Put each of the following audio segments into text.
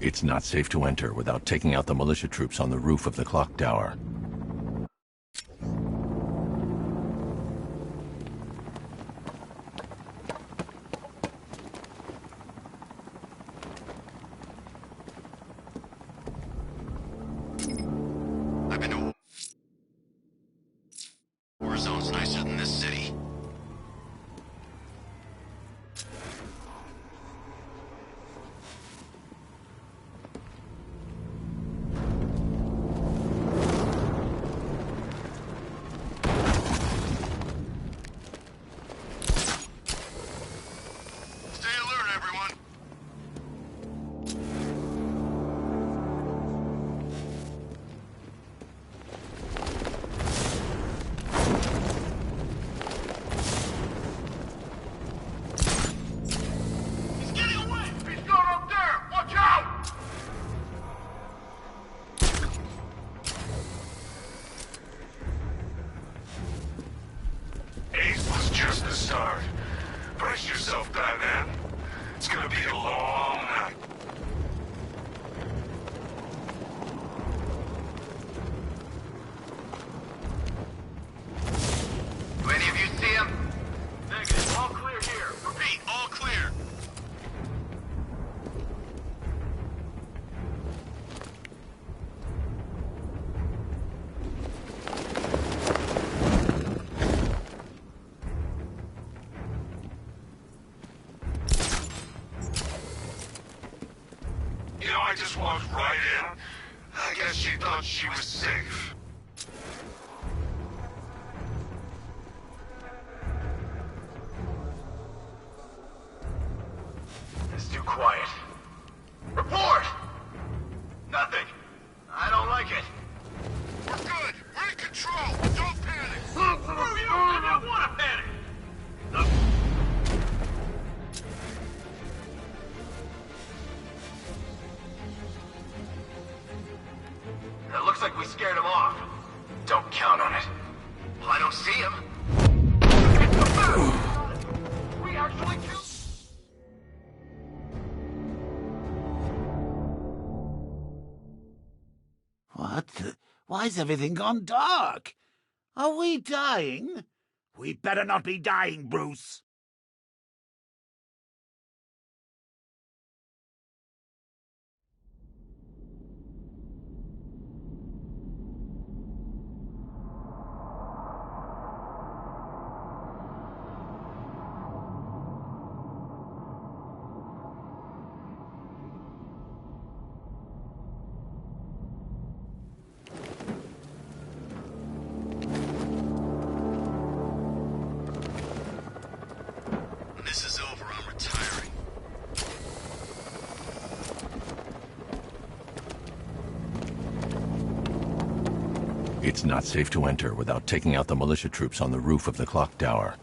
It's not safe to enter without taking out the militia troops on the roof of the clock tower. I've been to war zones nicer than this city. Stay alert, everyone. He's getting away! He's going up there! Watch out! Ace was just the start. Brace yourself, Batman. It's gonna be a long night. Do any of you see him? Negative. All clear here. Repeat, all clear. You know, I just walked right in. I guess she thought she was safe. It's too quiet. Report! Nothing. I don't like it. We're good. We're in control. Don't panic. You don't want to panic. It looks like we scared him off. Don't count on it. Well, I don't see him. We actually killed. What the? Why's everything gone dark? Are we dying? We better not be dying, Bruce. When this is over, I'm retiring. It's not safe to enter without taking out the militia troops on the roof of the clock tower.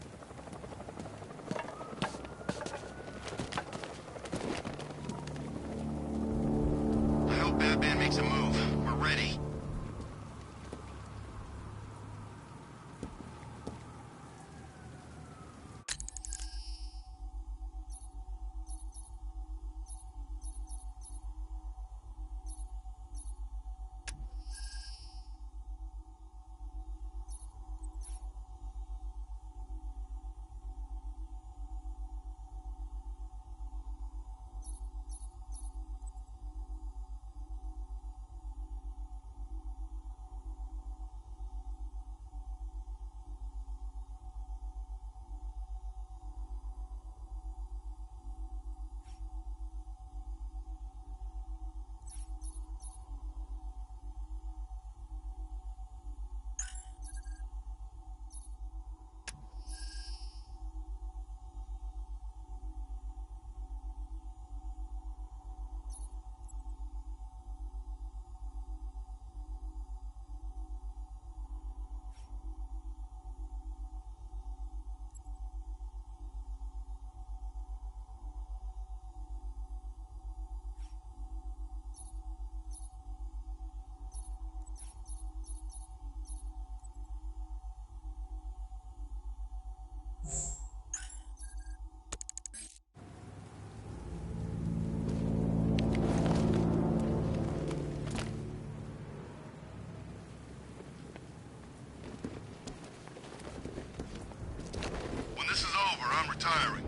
I hope Batman makes a move. We're ready. retiring.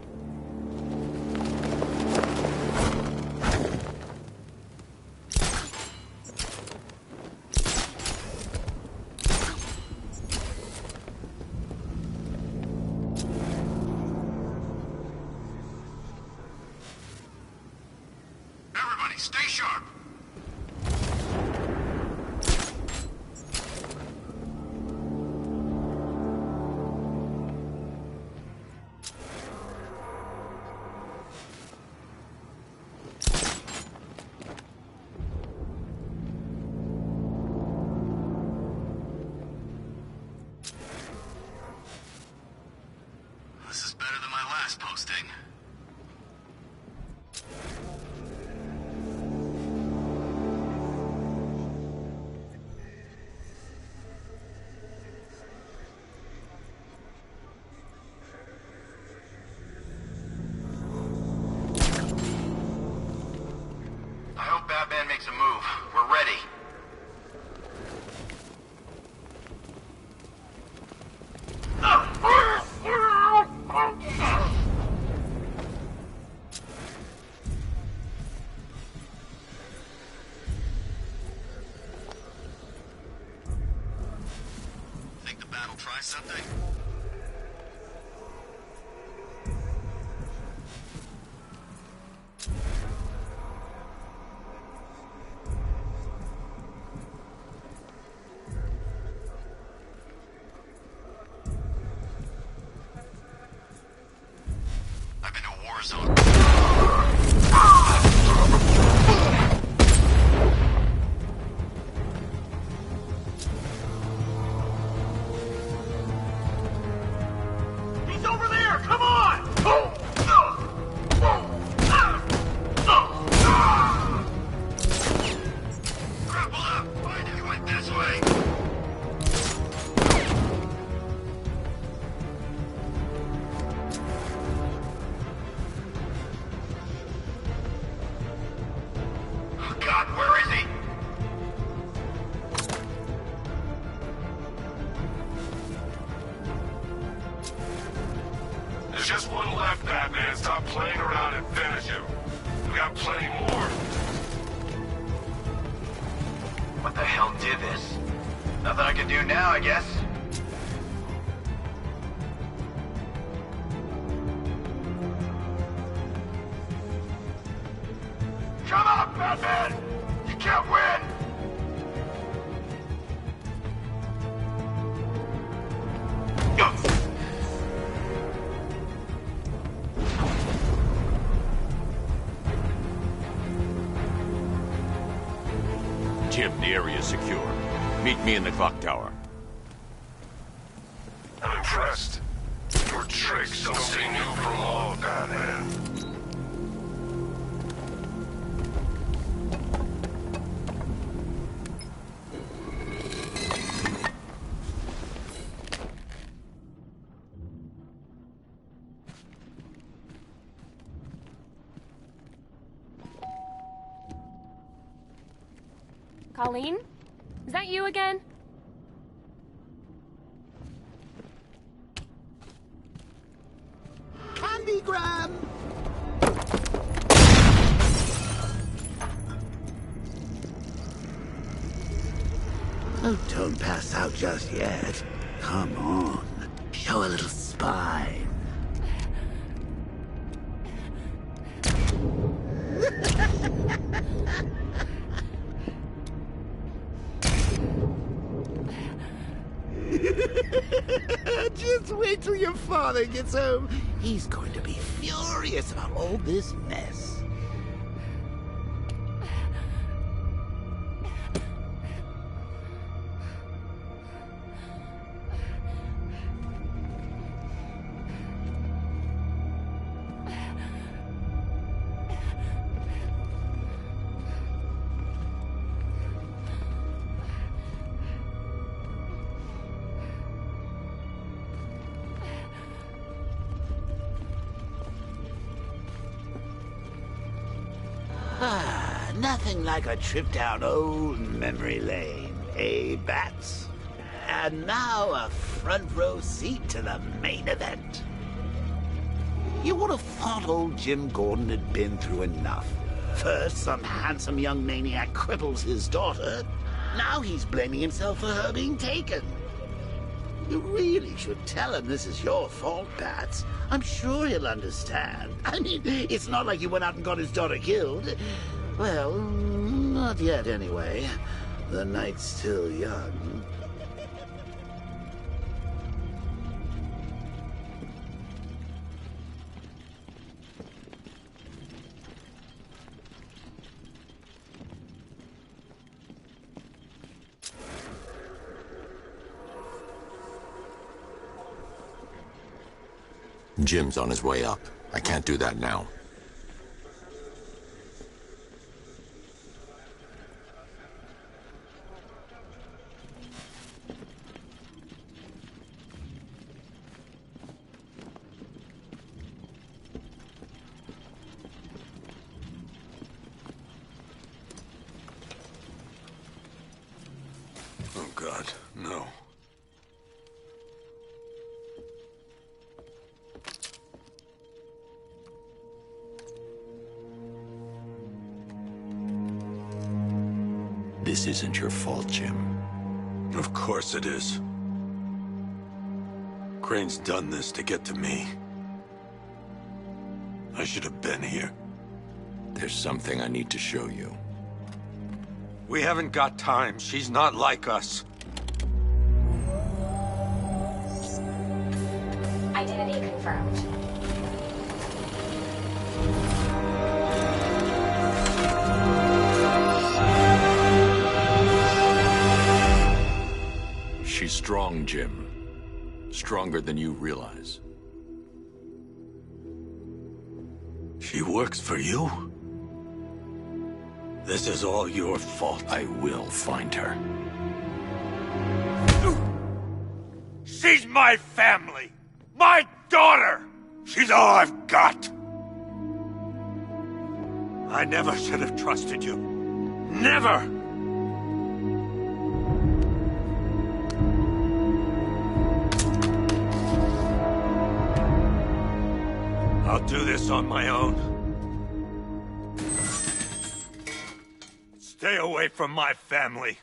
Everybody, stay sharp. This is better than my last posting. I hope Batman makes a move. We're ready. Think the bat will try something? I've been to a war zone. He's over there! Come on! Grapple up! Why did you went this way? Oh God, where is he? There's just one left, Batman. Stop playing around and finish him. We got plenty more. What the hell did this? Nothing I can do now, I guess. Come on, Batman! You can't win! Jim, the area is secure. Meet me in the clock tower. I'm impressed. Your tricks don't stay new for long, Batman. Colleen? Is that you again? Candygram! Oh, don't pass out just yet. Come on. Show a little spine. Just wait till your father gets home. He's going to be furious about all this mess. Nothing like a trip down old memory lane, eh, Bats? And now a front row seat to the main event. would have thought old Jim Gordon had been through enough. First, some handsome young maniac cripples his daughter. Now he's blaming himself for her being taken. You really should tell him this is your fault, Bats. I'm sure he'll understand. I mean, it's not like you went out and got his daughter killed. Well, not yet anyway. The night's still young. Jim's on his way up. I can't do that now. Oh, God, no. This isn't your fault, Jim. Of course it is. Crane's done this to get to me. I should have been here. There's something I need to show you. We haven't got time. She's not like us. Identity confirmed. She's strong, Jim. Stronger than you realize. She works for you? This is all your fault. I will find her. She's my family! My daughter! She's all I've got! I never should have trusted you. Never! I'll do this on my own. Stay away from my family.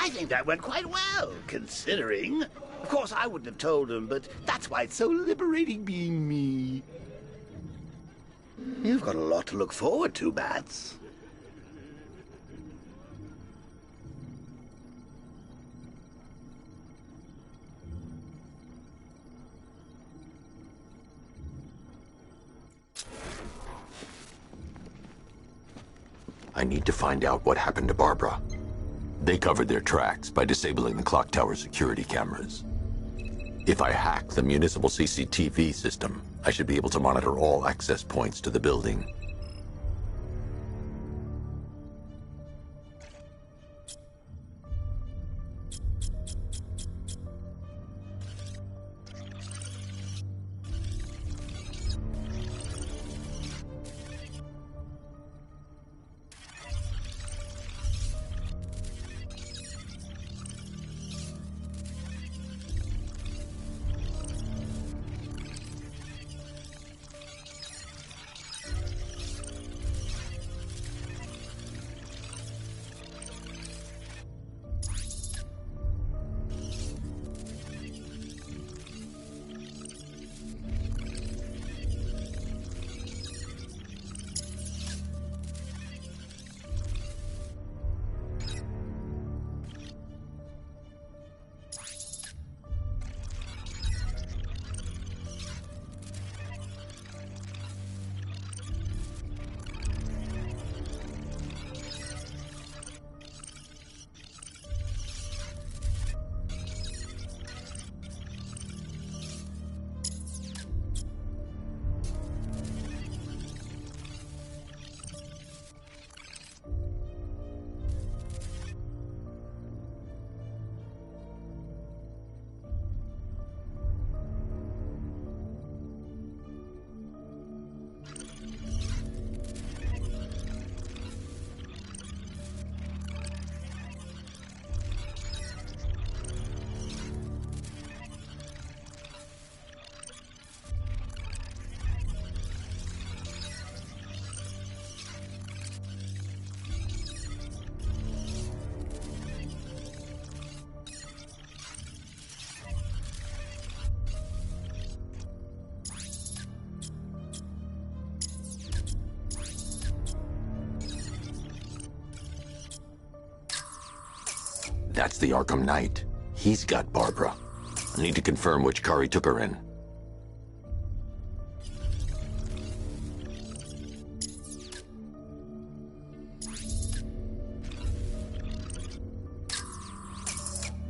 I think that went quite well, considering. Of course, I wouldn't have told him, but that's why it's so liberating being me. You've got a lot to look forward to, Bats. I need to find out what happened to Barbara. They covered their tracks by disabling the clock tower security cameras. If I hack the municipal CCTV system, I should be able to monitor all access points to the building. That's the Arkham Knight. He's got Barbara. I need to confirm which car he took her in.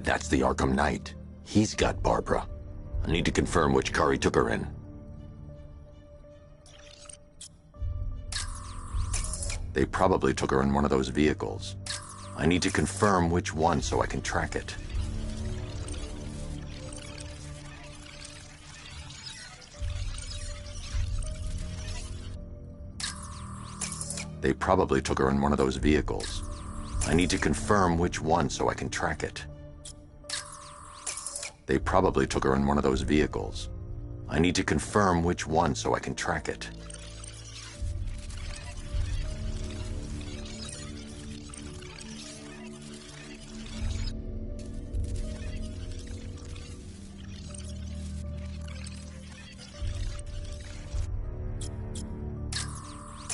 That's the Arkham Knight. He's got Barbara. I need to confirm which car he took her in. They probably took her in one of those vehicles. I need to confirm which one so I can track it. They probably took her in one of those vehicles. I need to confirm which one so I can track it. They probably took her in one of those vehicles. I need to confirm which one so I can track it.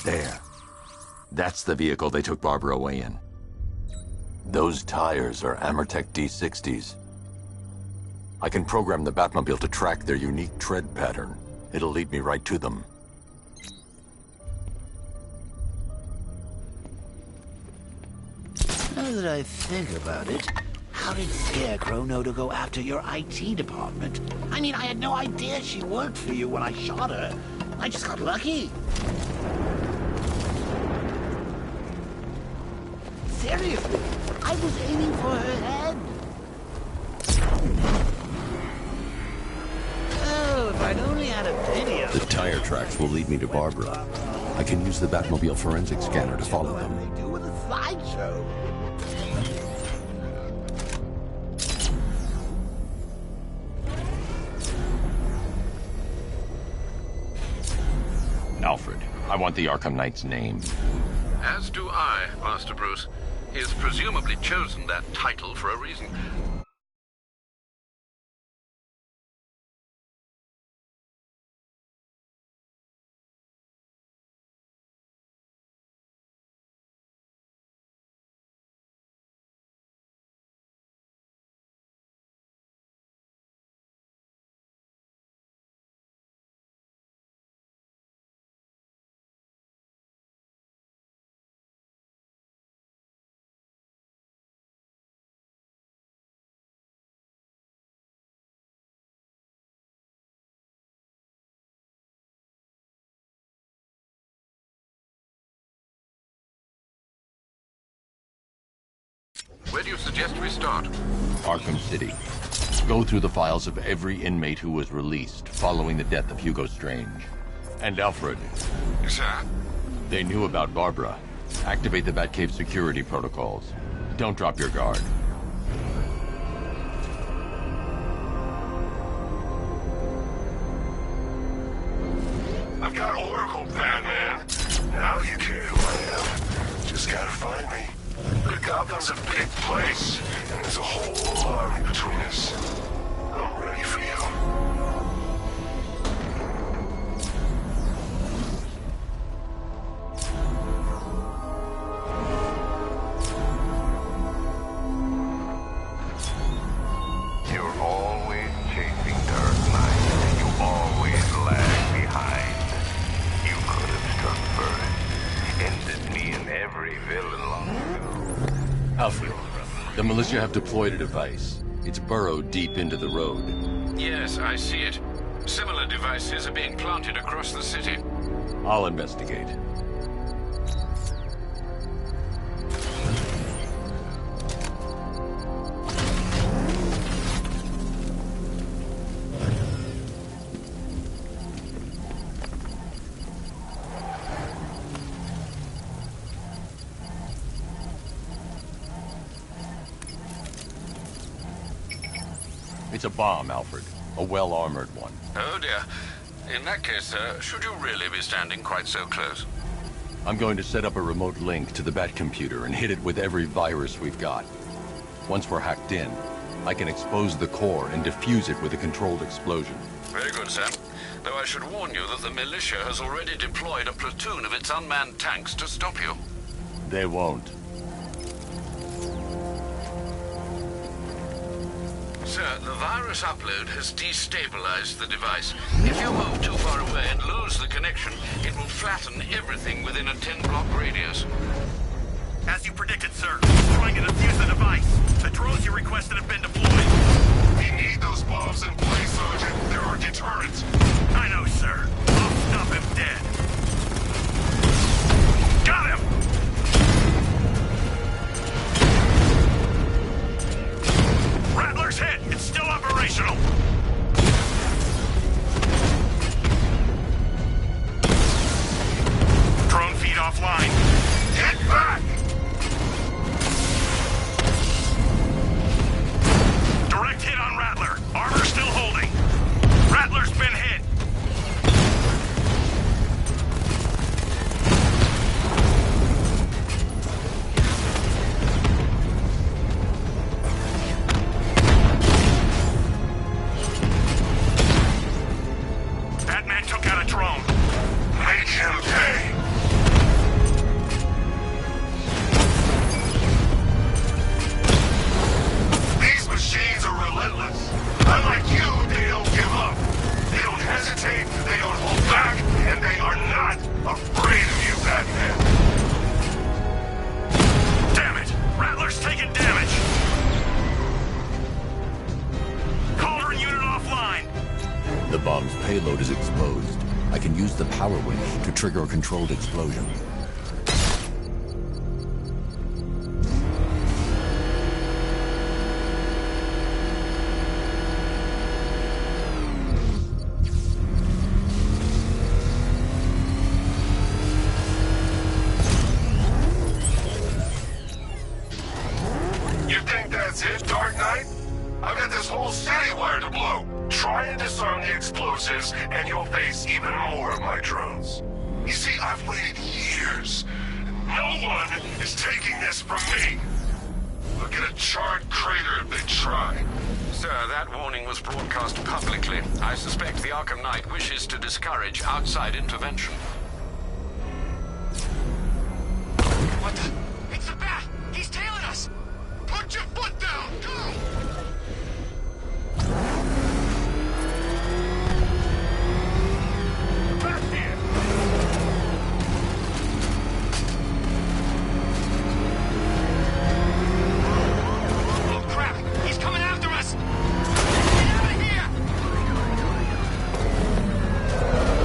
There. That's the vehicle they took Barbara away in. Those tires are Amertech D60s. I can program the Batmobile to track their unique tread pattern. It'll lead me right to them. Now that I think about it, how did Scarecrow know to go after your IT department? I mean, I had no idea she worked for you when I shot her. I just got lucky. Seriously, I was aiming for her head. Oh, if I'd only had a video. The tire tracks will lead me to Barbara. I can use the Batmobile forensic scanner to follow them. They do with a slideshow. Alfred, I want the Arkham Knight's name. As do I, Master Bruce. He has presumably chosen that title for a reason. Where do you suggest we start? Arkham City. Go through the files of every inmate who was released following the death of Hugo Strange. And Alfred. Yes, sir. They knew about Barbara. Activate the Batcave security protocols. Don't drop your guard. I've got Oracle, Batman. Now you care who I am. Just gotta find me. The Gotham's a big place, and there's a whole army between us. I'm ready for you. You're always chasing Dark Knight, and you always lag behind. You could have struck first, ended me and every villain long ago. Alfred, the militia have deployed a device. It's burrowed deep into the road. Yes, I see it. Similar devices are being planted across the city. I'll investigate. It's a bomb, Alfred. A well-armored one. Oh dear. In that case, should you really be standing quite so close? I'm going to set up a remote link to the Batcomputer and hit it with every virus we've got. Once we're hacked in, I can expose the core and defuse it with a controlled explosion. Very good, sir. Though I should warn you that the militia has already deployed a platoon of its unmanned tanks to stop you. They won't. Sir, the virus upload has destabilized the device. If you move too far away and lose the connection, it will flatten everything within a 10-block radius. As you predicted, sir. Trying to defuse the device. The drones you requested have been deployed. We need those bombs in place, Sergeant. They're our deterrent. I know, sir. I'll stop him dead. Got him! Rattler's hit. It's still operational. Drone feed offline. Get back! Direct hit on Rattler. Armor still holding. Rattler's been hit. That man took out a drone. Make him pay! These machines are relentless. Unlike you, they don't give up. They don't hesitate, they don't hold back, and they are not afraid of you, Batman. Damn it! Rattler's taking damage. Cauldron unit offline. The bomb's payload is exposed. I can use the power winch to trigger a controlled explosion. You think that's it, Dark Knight? I've got this whole city wired to blow. Try and disarm the explosives, and you'll face even more of my drones. You see, I've waited years. No one is taking this from me. Look at a charred crater if they try. Sir, that warning was broadcast publicly. I suspect the Arkham Knight wishes to discourage outside intervention. What the? It's the bat! He's tailing us! Put your foot down! Go! Oh crap! He's coming after us! Get out of here!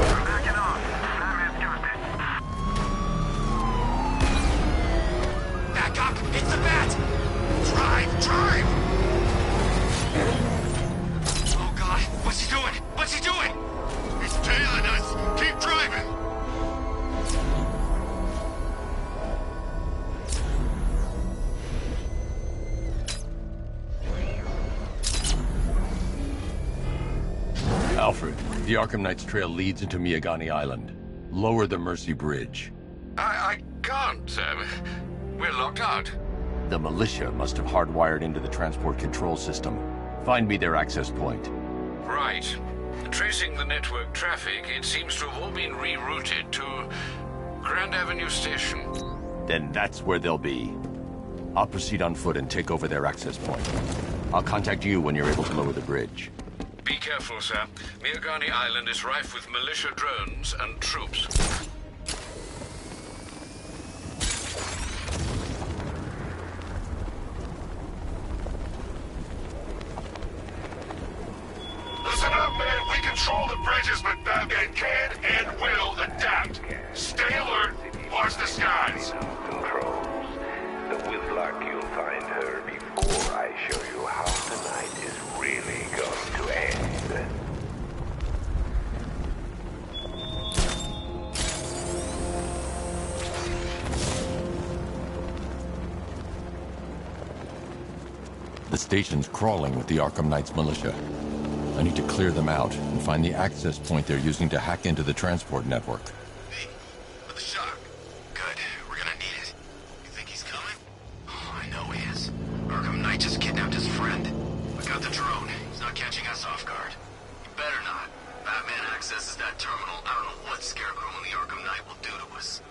We're backing off. Back up! It's the bat! Drive! Drive! Oh god! What's he doing? What's he doing? He's tailing us! Keep driving! Alfred, the Arkham Knight's trail leads into Miyagani Island. Lower the Mercy Bridge. I can't, sir. We're locked out. The militia must have hardwired into the transport control system. Find me their access point. Right. Tracing the network traffic, it seems to have all been rerouted to Grand Avenue Station. Then that's where they'll be. I'll proceed on foot and take over their access point. I'll contact you when you're able to lower the bridge. Be careful, sir. Miyagani Island is rife with militia drones and troops. Listen up, man. We control the bridges, but Batman can and will adapt. Stay alert. Watch the skies. Controls. With luck, you'll find her before I show you how the night is really going to end. The station's crawling with the Arkham Knight's militia. I need to clear them out and find the access point they're using to hack into the transport network. Me. With a shock. Good. We're gonna need it. You think he's coming? Oh, I know he is. Arkham Knight just kidnapped his friend. We got the drone. He's not catching us off guard. He better not. Batman accesses that terminal. I don't know what Scarecrow and the Arkham Knight will do to us.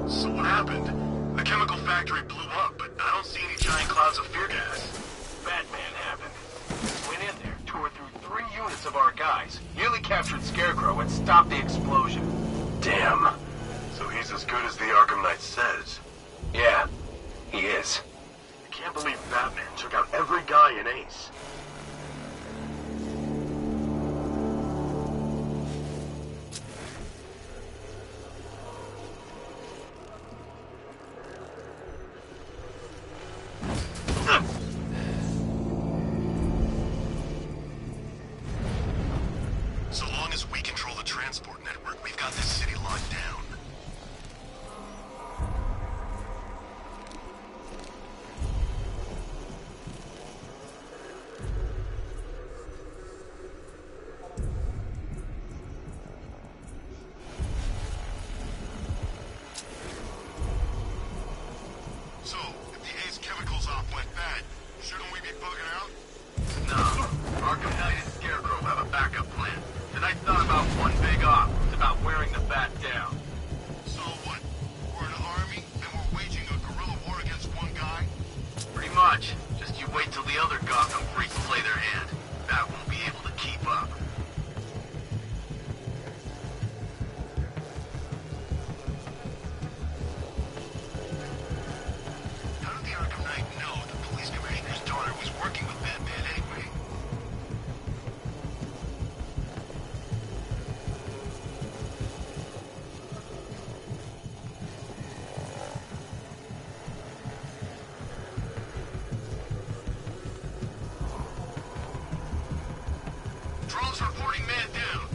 So what happened? The chemical factory blew up, but I don't see any giant clouds of fear gas. Batman happened. Went in there, tore through 3 units of our guys, nearly captured Scarecrow, and stopped the explosion. Damn. So he's as good as the Arkham Knight says. Yeah, he is. I can't believe Batman took out every guy in Ace. So long as we control the transport network, we've got this city locked down. So, if the Ace chemicals op went bad, shouldn't we be bugging out? No. Arkham Knight and Scarecrow have a backup plan. Tonight's not about one big op. It's about wearing the bat down. So what? We're an army, and we're waging a guerrilla war against one guy? Pretty much. Just you wait till the other Gotham freaks play their hand. Bat won't be able to keep up. How did the Arkham Knight know the police commissioner's daughter was working with Batman anyway? Drones reporting man down.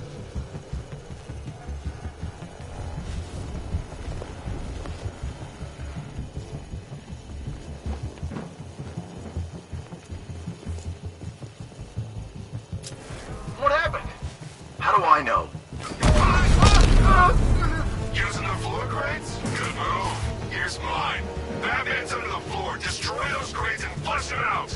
What happened? How do I know? Using the floor crates? Good move. Here's mine. Batman's under the floor. Destroy those crates and flush them out.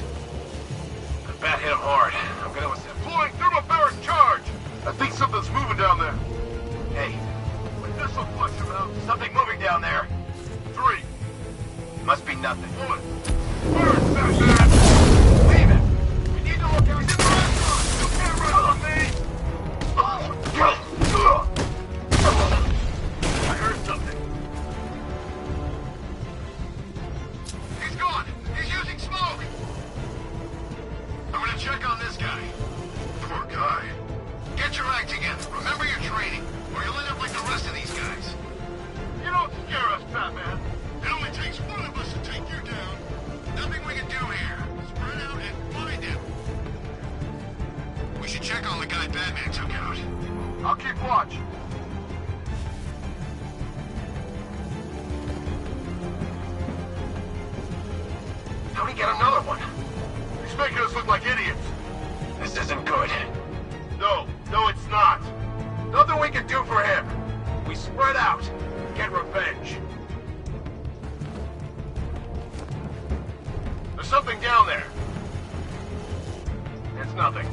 The bat hit him hard. I'm gonna deploying thermobaric charge. I think something's moving down there. Hey, when this'll flush him out. Something moving down there. 3. Must be nothing. Bullet. Burn, Batman! Leave it. We need to look out. He's in the restaurant. You can't run on me. I heard something. He's gone. He's using smoke. I'm gonna check on this guy. Poor guy. Get your act together. Remember your training, or you'll end up like the rest of these guys. You don't scare us, Batman. It only takes one of us to take you down. Nothing we can do here. Spread out and find him. We should check on the guy Batman took out. I'll keep watch. How'd he get another one? He's making us look like idiots. This isn't good. No, it's not. Nothing we can do for him. We spread out, get revenge. There's something down there. It's nothing.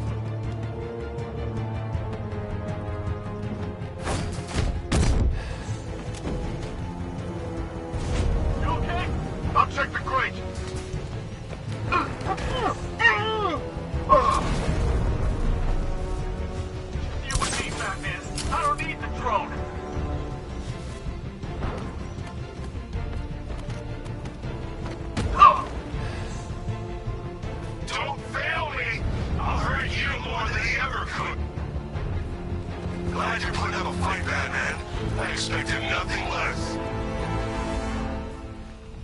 You okay? I'll check the crate. You with me, Batman. I don't need the drone. Don't fail me! I'll hurt you more than he ever could. Glad you're putting up a fight, Batman. I expected nothing less.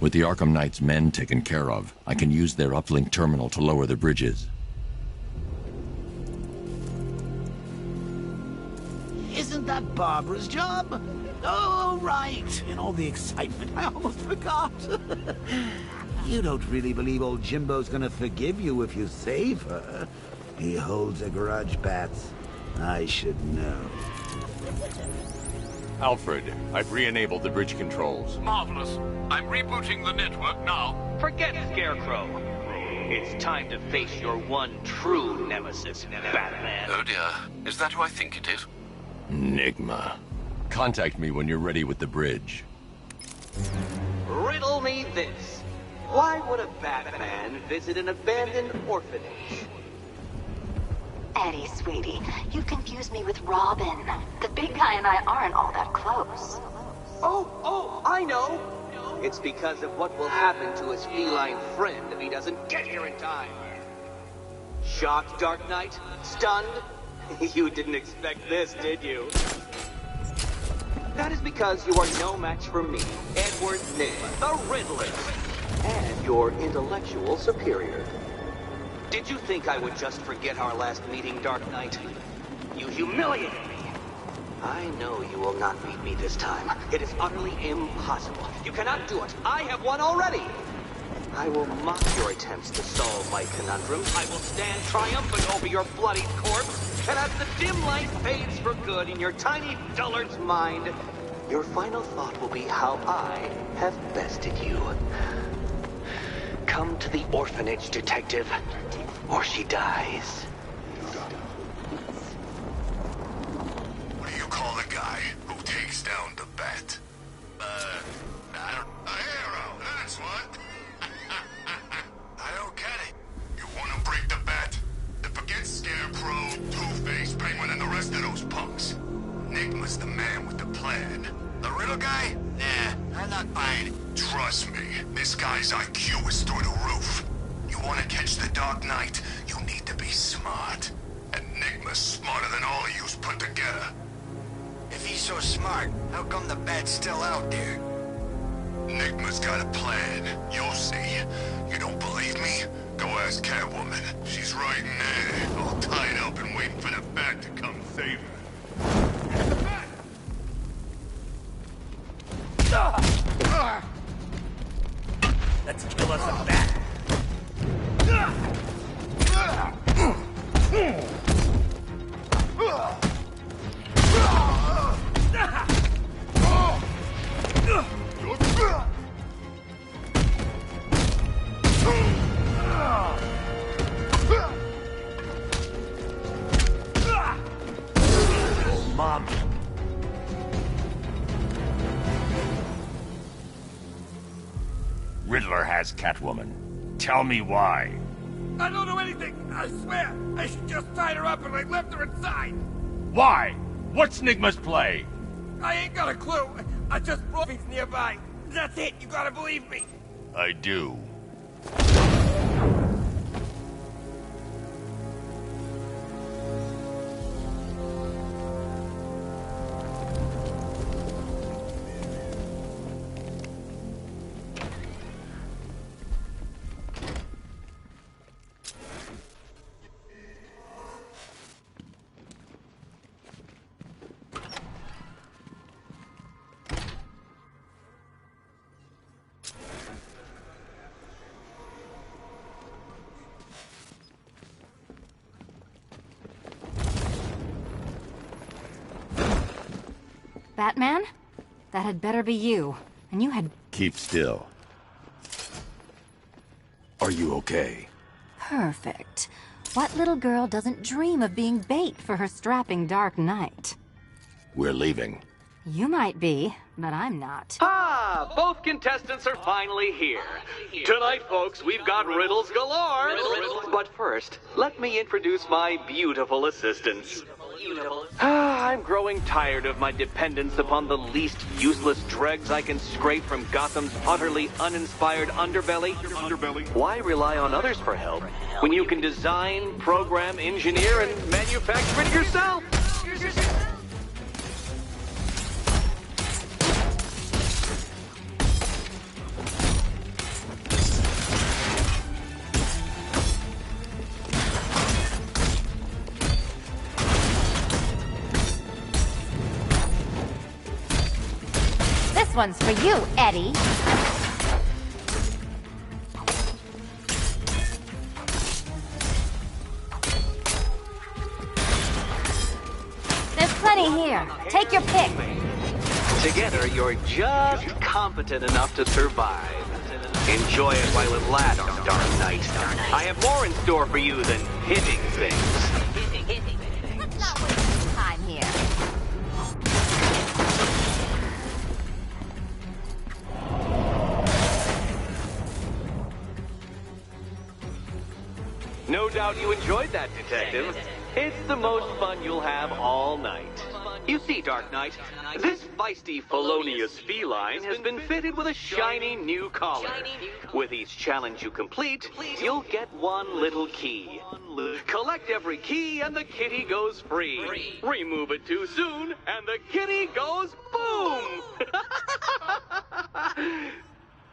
With the Arkham Knight's men taken care of, I can use their uplink terminal to lower the bridges. Isn't that Barbara's job? Oh, right. In all the excitement, I almost forgot. You don't really believe old Jimbo's gonna forgive you if you save her. He holds a grudge, Bats. I should know. Alfred, I've re-enabled the bridge controls. Marvelous. I'm rebooting the network now. Forget Scarecrow. It's time to face your one true nemesis, Batman. Oh dear. Is that who I think it is? Enigma. Contact me when you're ready with the bridge. riddle me this. Why would a Batman visit an abandoned orphanage? Eddie, sweetie, you confused me with Robin. The big guy and I aren't all that close. Oh, I know! It's because of what will happen to his feline friend if he doesn't get here in time. Shocked, Dark Knight? Stunned? You didn't expect this, did you? That is because you are no match for me, Edward Nygma, the Riddler, and your intellectual superior. Did you think I would just forget our last meeting, Dark Knight? You humiliated me. I know you will not beat me this time. It is utterly impossible. You cannot do it. I have won already. I will mock your attempts to solve my conundrum. I will stand triumphant over your bloodied corpse. And as the dim light fades for good in your tiny dullard's mind, your final thought will be how I have bested you. Come to the orphanage, detective, or she dies. What do you call the guy who takes down the bat? I don't... A hero, that's what. I don't get it. You want to break the bat? Then forget Scarecrow, Two-Face, Penguin, and the rest of those punks. Nygma's the man with the plan. The riddle guy? Nah, I'm not buying it. Trust me, this guy's IQ is through the roof. You want to catch the Dark Knight, you need to be smart. And Nygma's smarter than all of yous put together. If he's so smart, how come the bat's still out there? Nygma's got a plan. You'll see. You don't believe me? Go ask Catwoman. She's right in there, all tied up and waiting for the bat to come save her. The bat! Let's kill us a bat. Oh, Mom. Riddler has Catwoman. Tell me why. I don't know anything. I swear. I just tied her up and I left her inside. Why? What's Nygma's play? I ain't got a clue. I just brought things nearby. That's it. You gotta believe me. I do. Batman? That had better be you. And you had... Keep still. Are you okay? Perfect. What little girl doesn't dream of being bait for her strapping Dark Knight? We're leaving. You might be, but I'm not. Ah, both contestants are finally here. Tonight, folks, we've got riddles galore. But first, let me introduce my beautiful assistants. I'm growing tired of my dependence upon the least useless dregs I can scrape from Gotham's utterly uninspired underbelly. Why rely on others for help when you can design, program, engineer, and manufacture it yourself? This one's for you, Eddie. There's plenty here. Take your pick. Together, you're just competent enough to survive. Enjoy it while it lasts, Dark Knight. I have more in store for you than hitting things. Let's not waste time here. No doubt you enjoyed that, Detective. It's the most fun you'll have all night. You see, Dark Knight, this feisty, felonious feline has been fitted with a shiny new collar. With each challenge you complete, you'll get one little key. Collect every key and the kitty goes free. Remove it too soon and the kitty goes boom!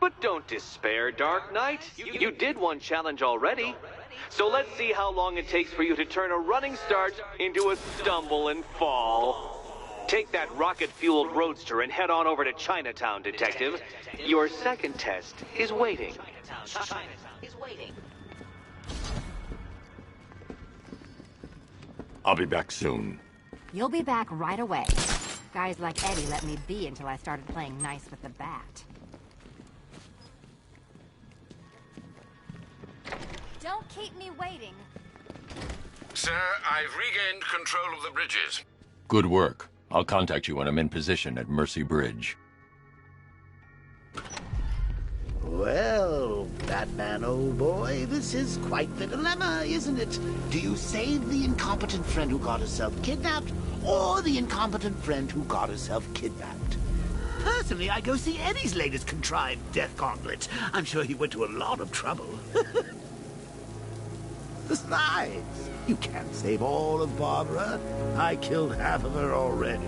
But don't despair, Dark Knight. You did one challenge already. So let's see how long it takes for you to turn a running start into a stumble and fall. Take that rocket-fueled roadster and head on over to Chinatown, Detective. Your second test is waiting. I'll be back soon. You'll be back right away. Guys like Eddie let me be until I started playing nice with the bat. Don't keep me waiting. Sir, I've regained control of the bridges. Good work. I'll contact you when I'm in position at Mercy Bridge. Well, Batman, old boy, this is quite the dilemma, isn't it? Do you save the incompetent friend who got herself kidnapped, or the incompetent friend who got herself kidnapped? Personally, I go see Eddie's latest contrived death gauntlet. I'm sure he went to a lot of trouble. Besides, you can't save all of Barbara. I killed half of her already.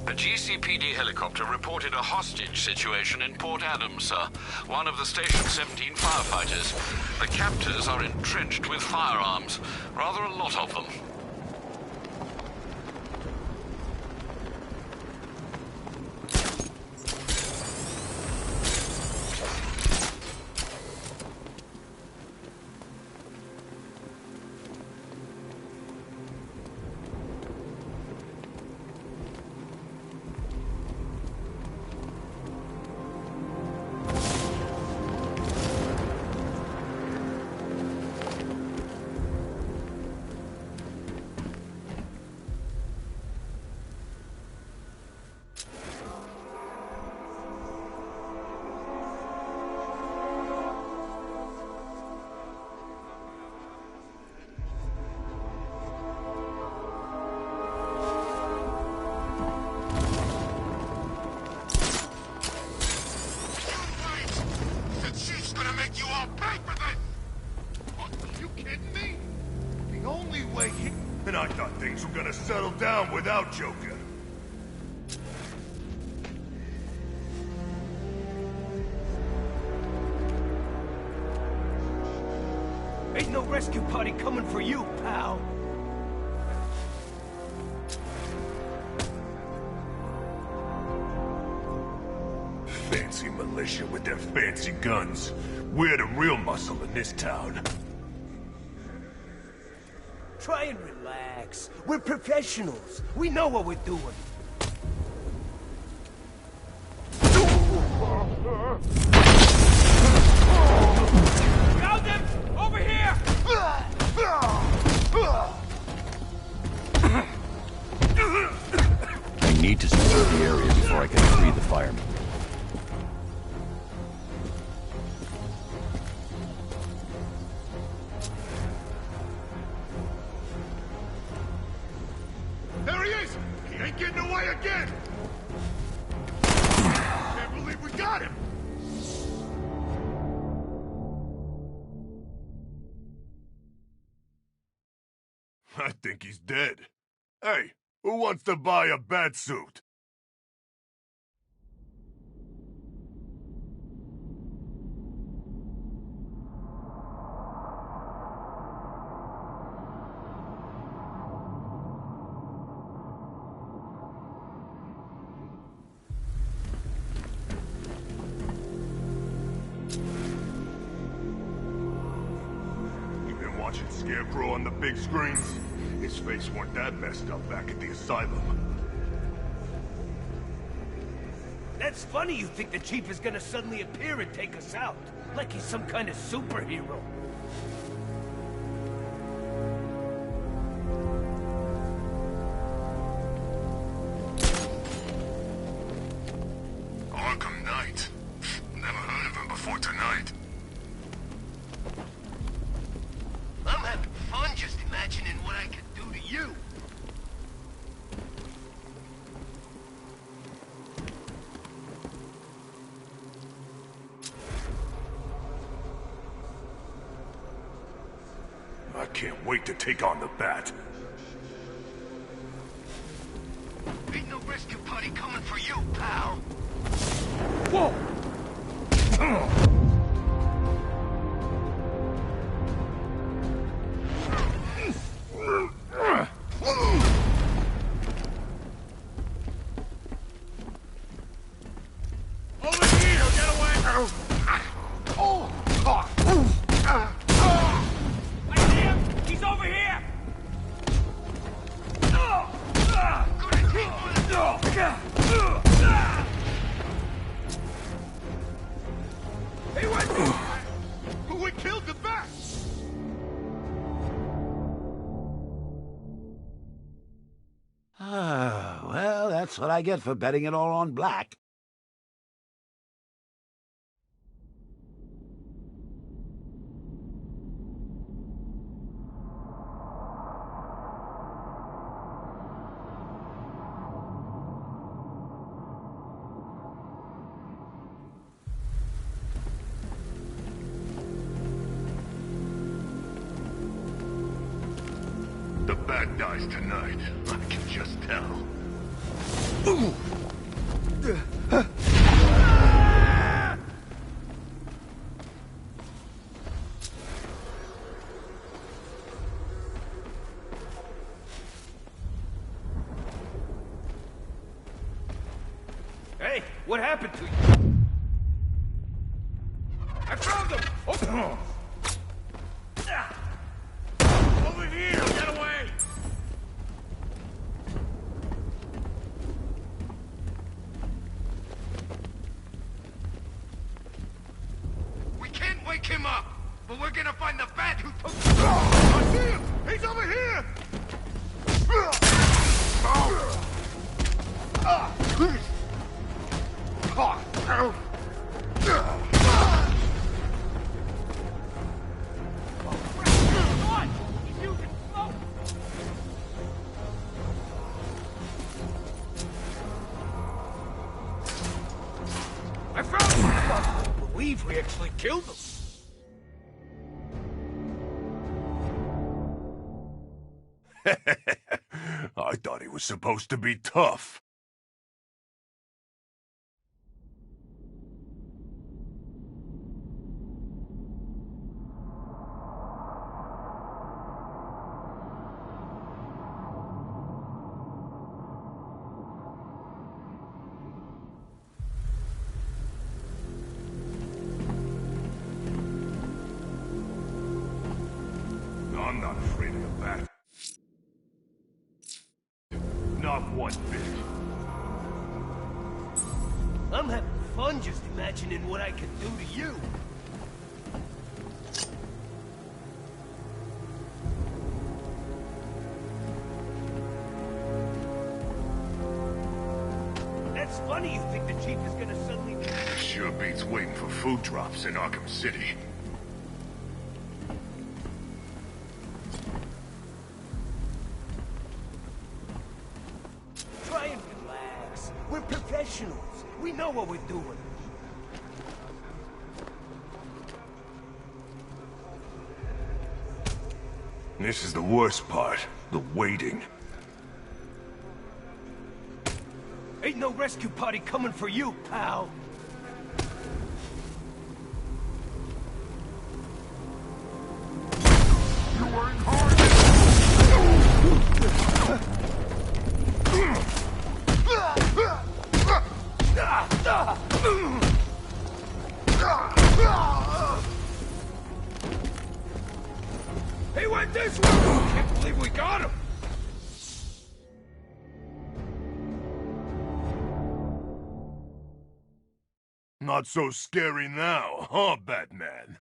A GCPD helicopter reported a hostage situation in Port Adams, sir. One of the Station 17 firefighters. The captors are entrenched with firearms. Rather a lot of them. And I thought things were gonna settle down without Joker. Ain't no rescue party coming for you, pal. Fancy militia with their fancy guns. We're the real muscle in this town. Try and relax. We're professionals. We know what we're doing. Found them! Over here! I need to secure the area before I can free the firemen. There he is! He ain't getting away again! Can't believe we got him! I think he's dead. Hey, who wants to buy a bat suit? watching Scarecrow on the big screens? His face weren't that messed up back at the asylum. That's funny you think the Chief is gonna suddenly appear and take us out. Like he's some kind of superhero. Arkham Knight. Never heard of him before tonight. I'm having fun just imagining what I could do to you. I can't wait to take on the Bat. Ain't no rescue party coming for you, pal. Whoa! Over here! Get away! I see him! He's over here! Hey, what? We killed the Bat! Ah, well, that's what I get for betting it all on black. The Bat dies tonight. I can just tell. Hey, what happened to you? I found him! Oh. Over here! Get away! We can't wake him up, but we're gonna find the Bat who took. I see him! He's over here! I found him! I don't believe we actually killed him. I thought he was supposed to be tough. I'm not afraid of the Bat. Not one bit. I'm having fun just imagining what I could do to you. That's funny you think the Chief is gonna suddenly... Sure beats waiting for food drops in Arkham City. Try and relax. We're professionals. We know what we're doing. This is the worst part. The waiting. Ain't no rescue party coming for you, pal. You work hard. Hey, This one! Can't believe we got him! Not so scary now, huh, Batman?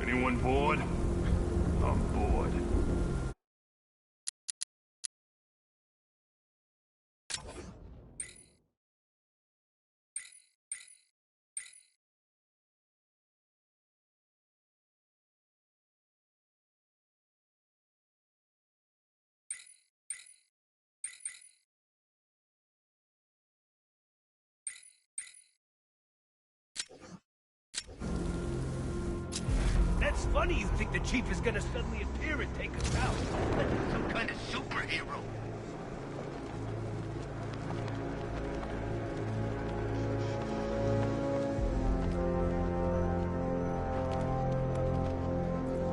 Anyone bored? I'm bored. That's funny you think the Chief is gonna suddenly appear and take us out. Like he's some kind of superhero.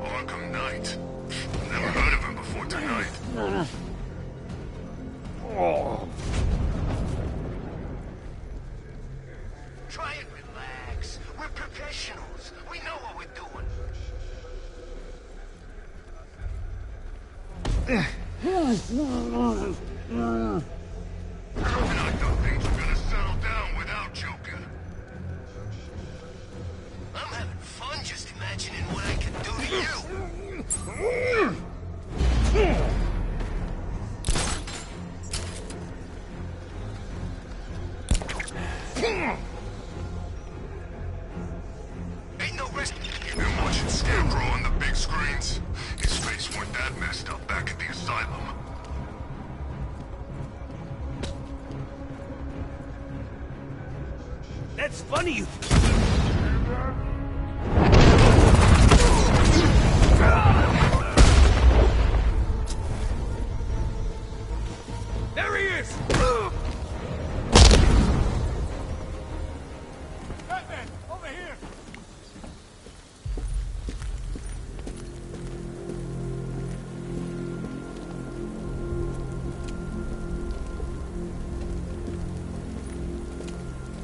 Arkham Knight. Never heard of him before tonight. Try and relax. We're professionals. We know what we're doing. I thought things were gonna settle down without Joker. I'm having fun just imagining what I can do to you. Ain't no risk. You been watching Scarecrow on the big screens? His face weren't that messed up back at the asylum. That's funny you... There he is! Batman, over here!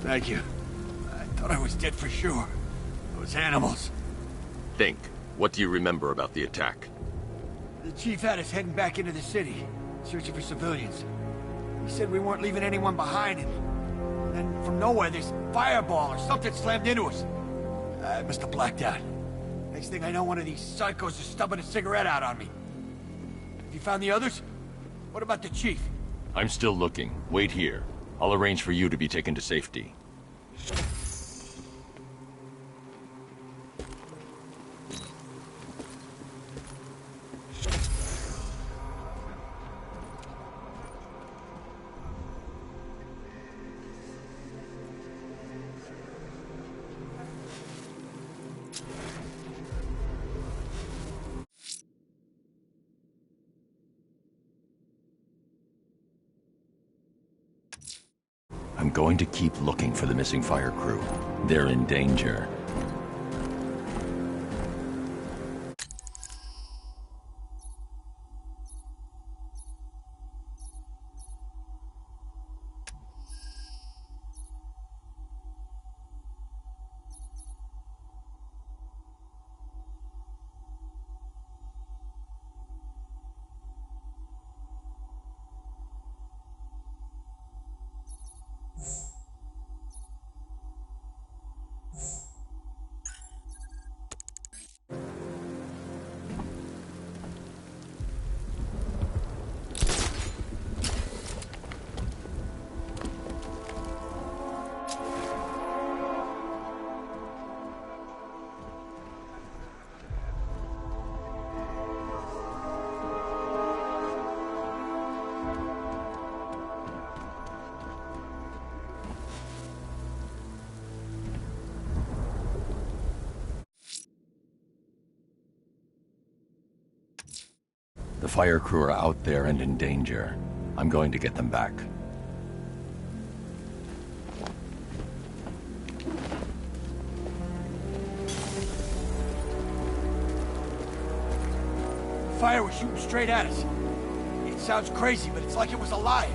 Thank you. I thought I was dead for sure. Those animals. Think. What do you remember about the attack? The Chief had us heading back into the city, searching for civilians. He said we weren't leaving anyone behind, and then from nowhere this fireball or something slammed into us. I must have blacked out. Next thing I know, one of these psychos is stubbing a cigarette out on me. Have you found the others? What about the Chief? I'm still looking. Wait here. I'll arrange for you to be taken to safety. I'm going to keep looking for the missing fire crew. They're in danger. The fire crew are out there and in danger. I'm going to get them back. Fire was shooting straight at us. It sounds crazy, but it's like it was alive.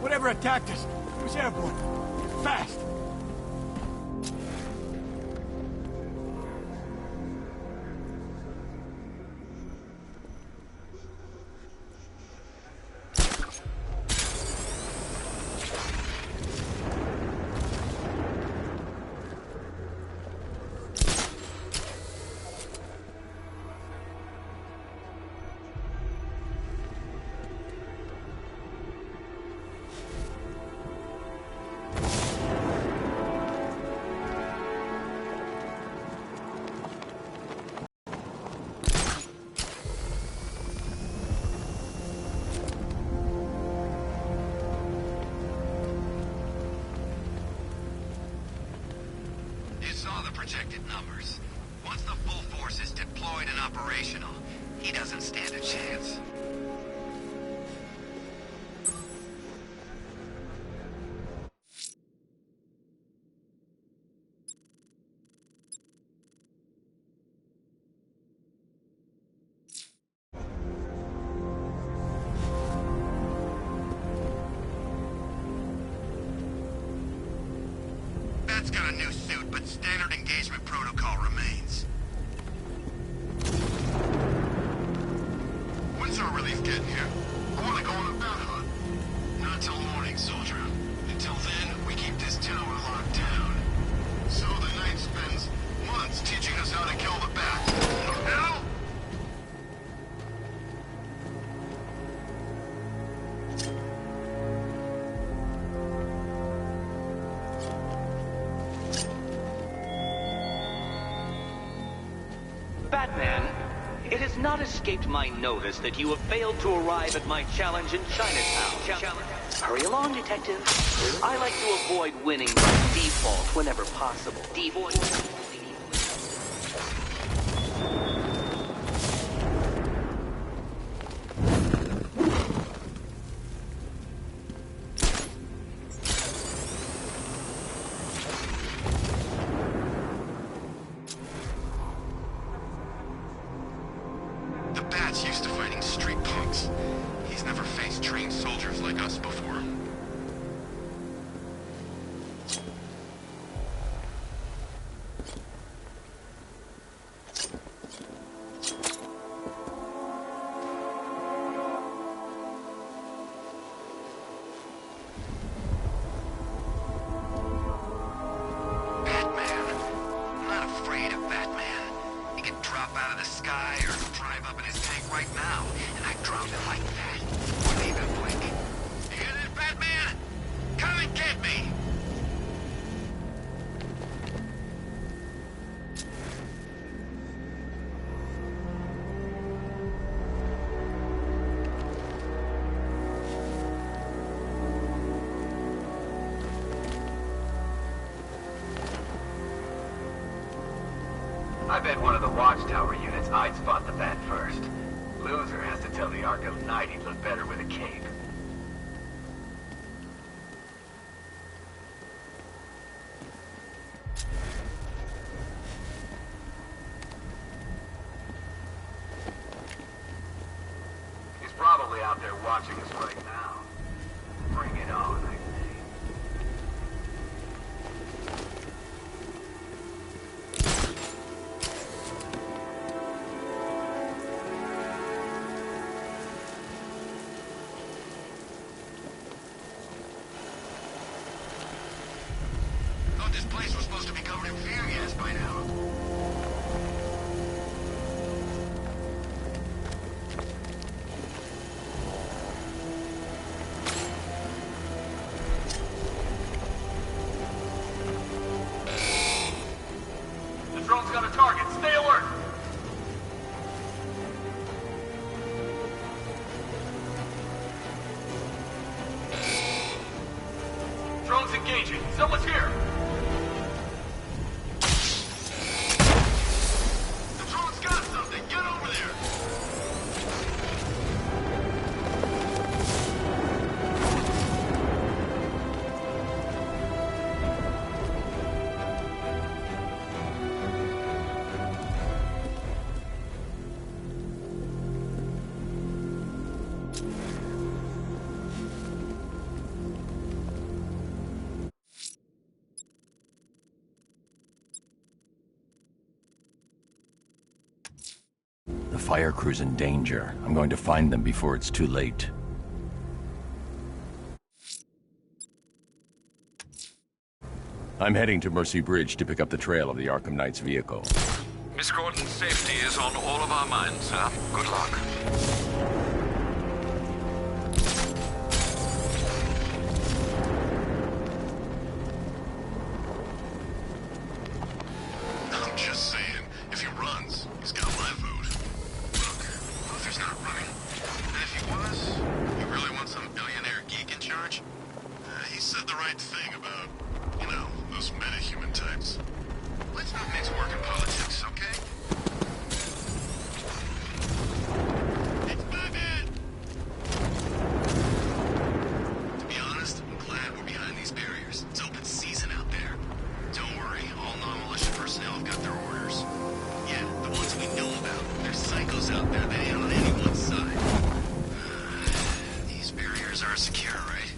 Whatever attacked us, it was airborne. Fast. Projected numbers. Once the full force is deployed and operational, he doesn't stand a chance. Bat's got a new suit, but standard engagement protocol remains. When's our relief getting here? I want to go on a bat hunt. Not till morning, soldier. Until then, we keep this tower locked down. So the Knight spends months teaching us how to kill the bat. Now? Batman, it has not escaped my notice that you have failed to arrive at my challenge in Chinatown. Hurry along, detective. I like to avoid winning by default whenever possible. The Bat's used to fighting street punks. He's never faced trained soldiers like us before. Right now, and I drop it like that. Wouldn't even blink. You hear this, Batman? Come and get me! I bet one of the watchtower units I'd spot the Bat first. Loser has to tell the Arkham Knight he'd look better with a cape. He's probably out there watching us right now. Bring it on, I say. This place was supposed to be covered in fear gas by now. The drone's got a target. Stay alert! Drone's engaging. Someone's here! Get over there! fire crew's in danger. I'm going to find them before it's too late. I'm heading to Mercy Bridge to pick up the trail of the Arkham Knight's vehicle. Miss Gordon's safety is on all of our minds, sir. Good luck. I'm just saying, if he runs, he's got my vote. Look, Luther's not running. And if he was, you really want some billionaire geek in charge? He said the right thing about, you know, those metahuman types. Let's not mix work and politics, okay? It's Batman! To be honest, I'm glad we're behind these barriers. It's open season out there. Don't worry, all non-militia personnel have got their orders. Yeah, the ones we know about. There's psychos out there that ain't on anyone's side. These barriers are secure, right?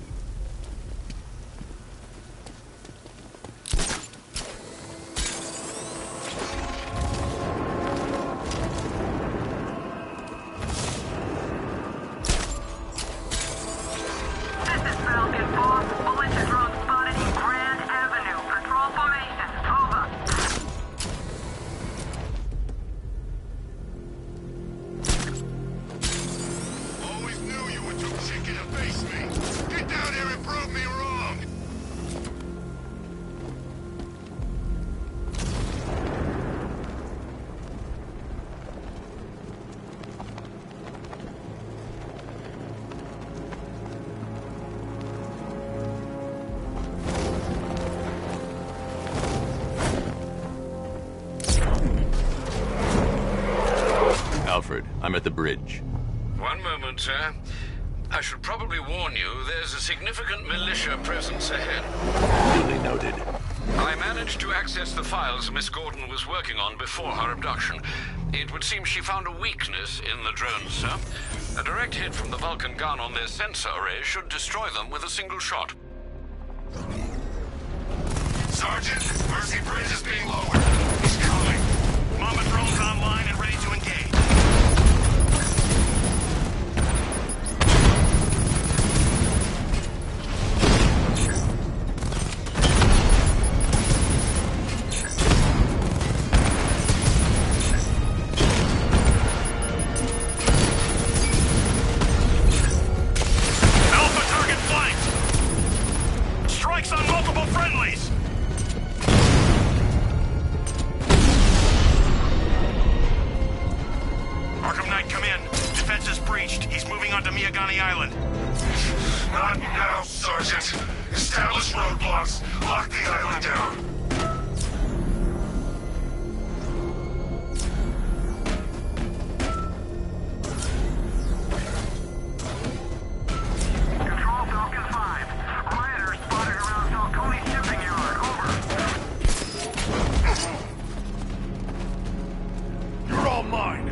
Alfred, I'm at the bridge. One moment, sir. I should probably warn you, there's a significant militia presence ahead. Duly noted. I managed to access the files Miss Gordon was working on before her abduction. It would seem she found a weakness in the drones, sir. A direct hit from the Vulcan gun on their sensor array should destroy them with a single shot. Sergeant, Mercy Bridge is being lowered. He's coming. Mama drone's online and ready to engage. Not now, Sergeant. Establish roadblocks. Lock the island down. Control Falcon 5. Rioters spotted around Falcone shipping yard. Over. You're all mine.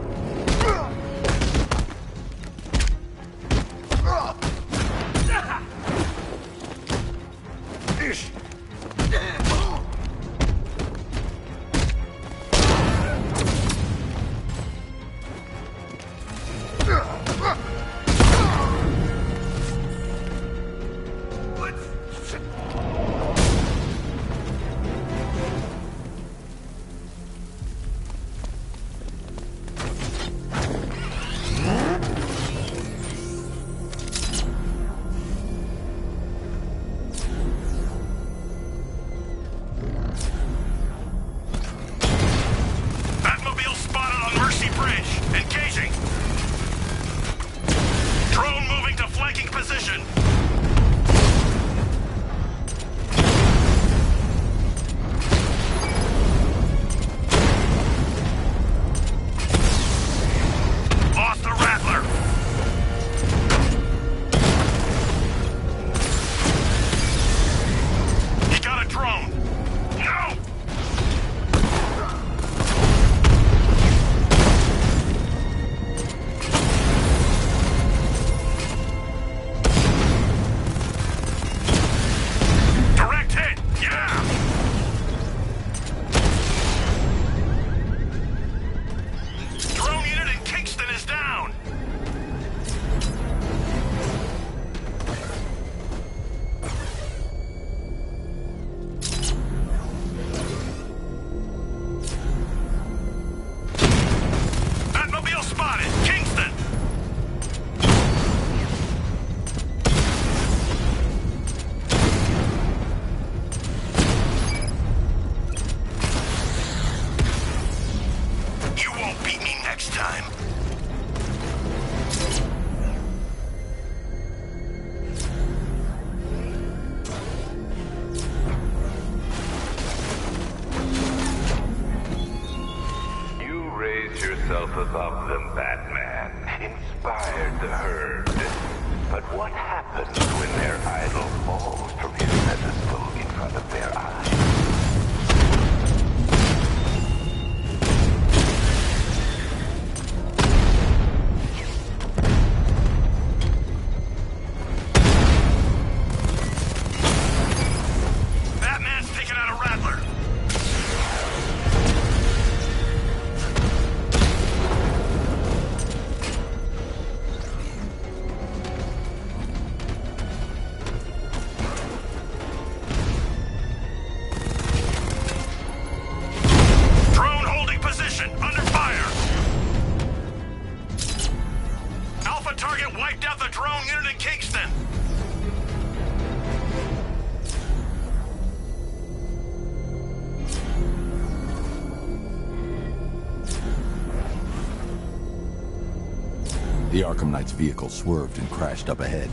both of them, Batman, inspired the herd. But what happens when their idol falls from his pedestal in front of their eyes? Batman's taking out a Rattler. Drone holding position, under fire. Alpha target wiped out the drone unit in Kingston. The Arkham Knight's vehicle swerved and crashed up ahead.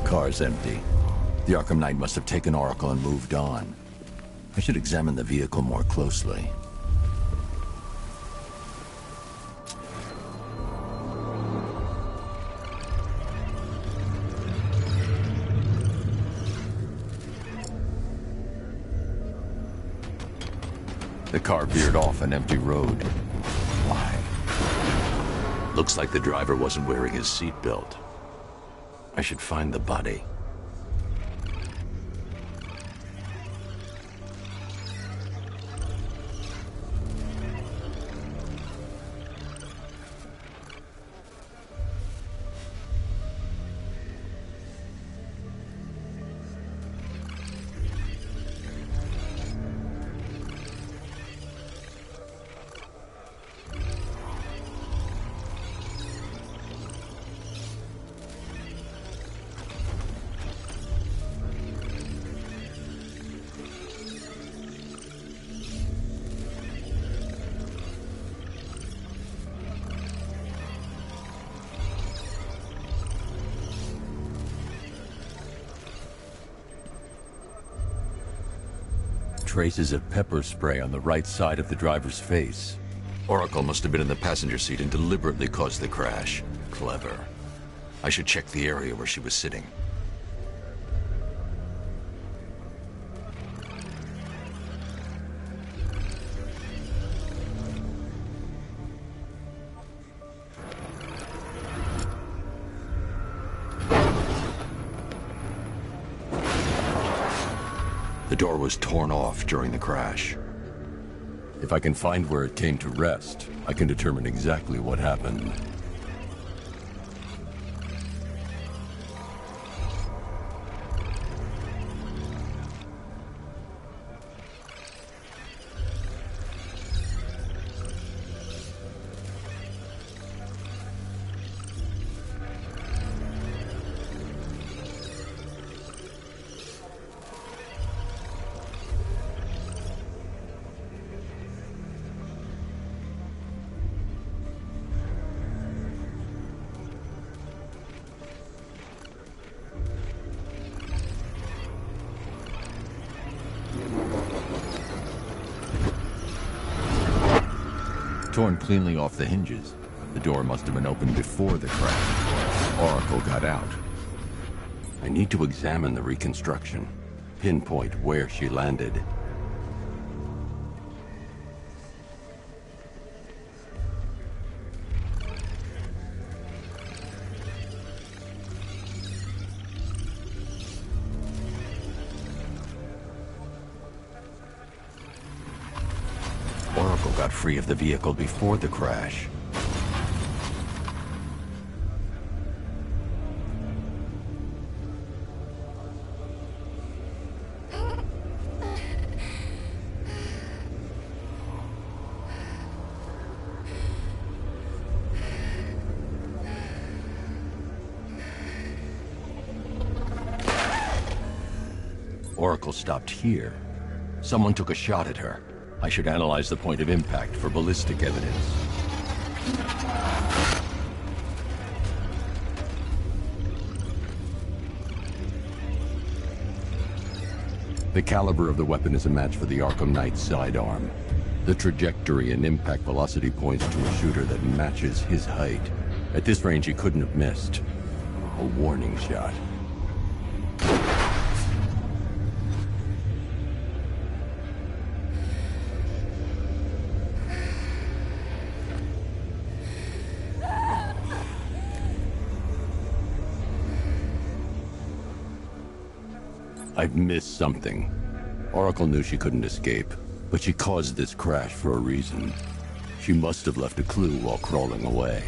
Car's empty. The Arkham Knight must have taken Oracle and moved on. I should examine the vehicle more closely. The car veered off an empty road. Why? Looks like the driver wasn't wearing his seatbelt. I should find the body. Traces of pepper spray on the right side of the driver's face. Oracle must have been in the passenger seat and deliberately caused the crash. Clever. I should check the area where she was sitting. The door was torn off during the crash. If I can find where it came to rest, I can determine exactly what happened. Torn cleanly off the hinges. The door must have been opened before the crash. Oracle got out. I need to examine the reconstruction. Pinpoint where she landed. Oracle got free of the vehicle before the crash. Oracle stopped here. Someone took a shot at her. I should analyze the point of impact for ballistic evidence. The caliber of the weapon is a match for the Arkham Knight's sidearm. The trajectory and impact velocity points to a shooter that matches his height. At this range, he couldn't have missed. A warning shot. I've missed something. Oracle knew she couldn't escape, but she caused this crash for a reason. She must have left a clue while crawling away.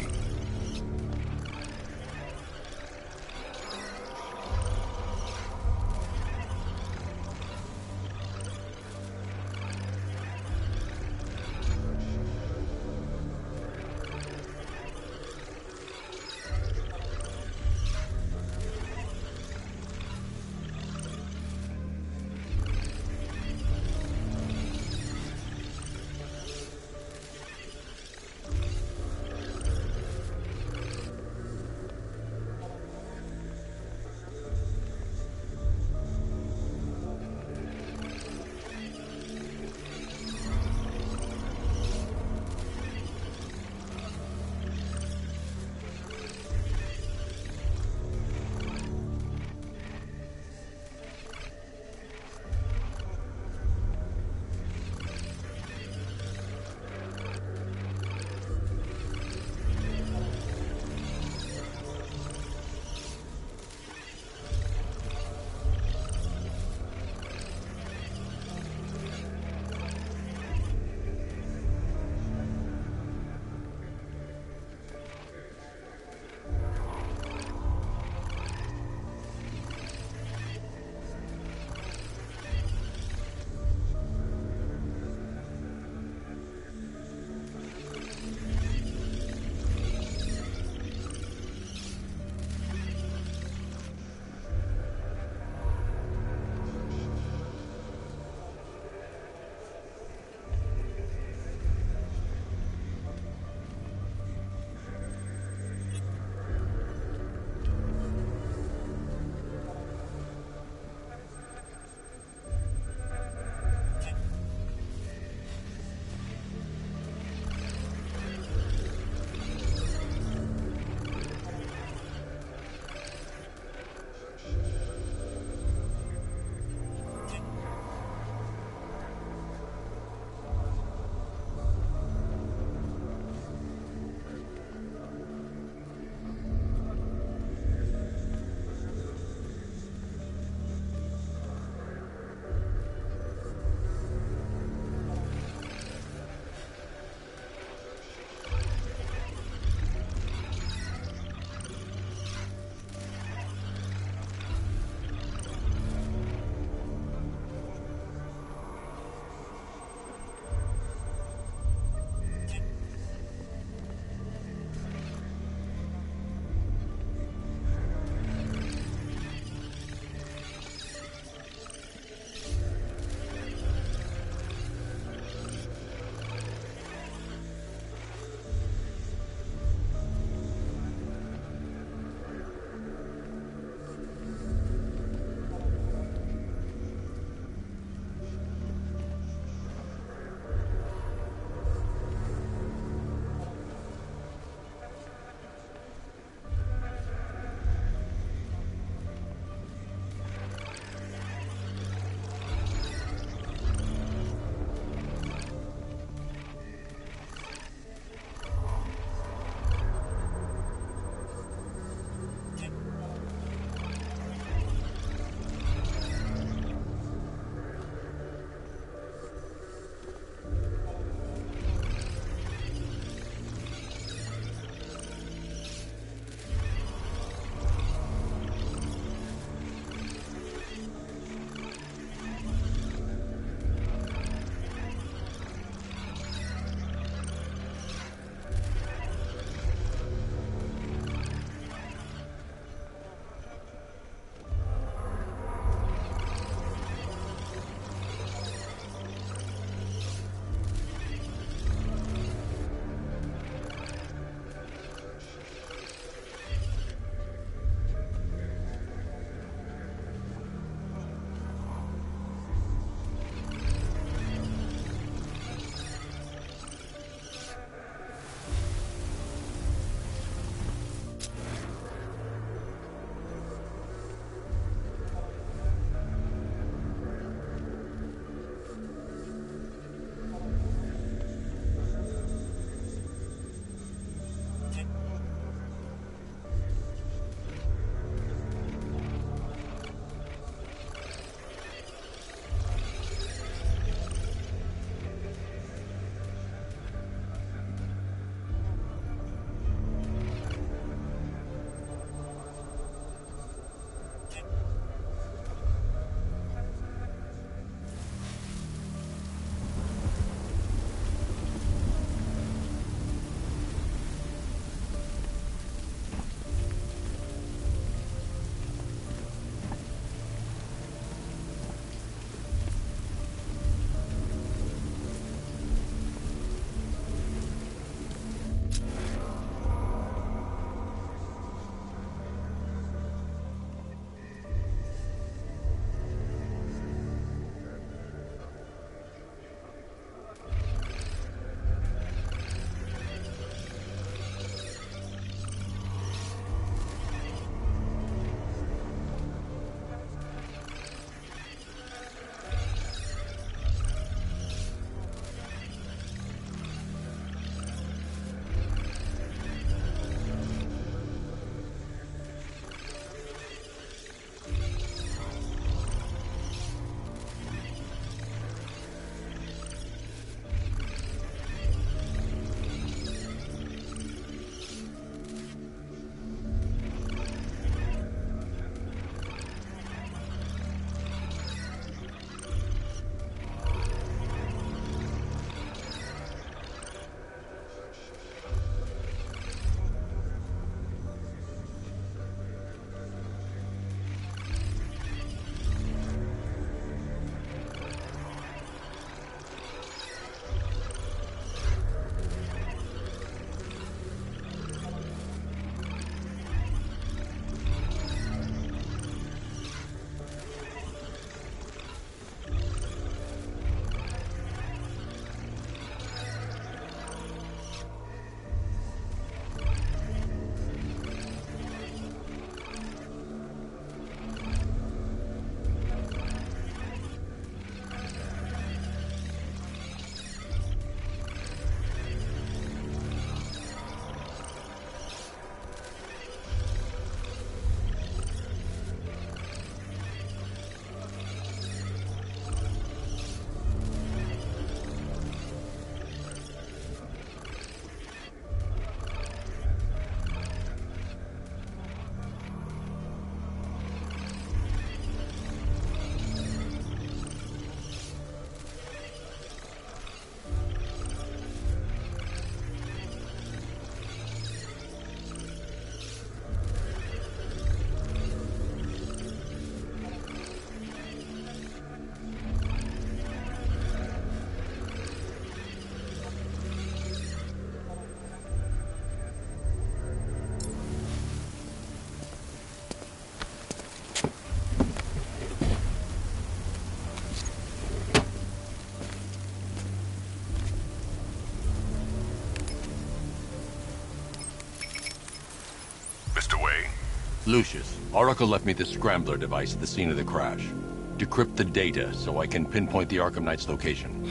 Lucius, Oracle left me the scrambler device at the scene of the crash. Decrypt the data so I can pinpoint the Arkham Knight's location.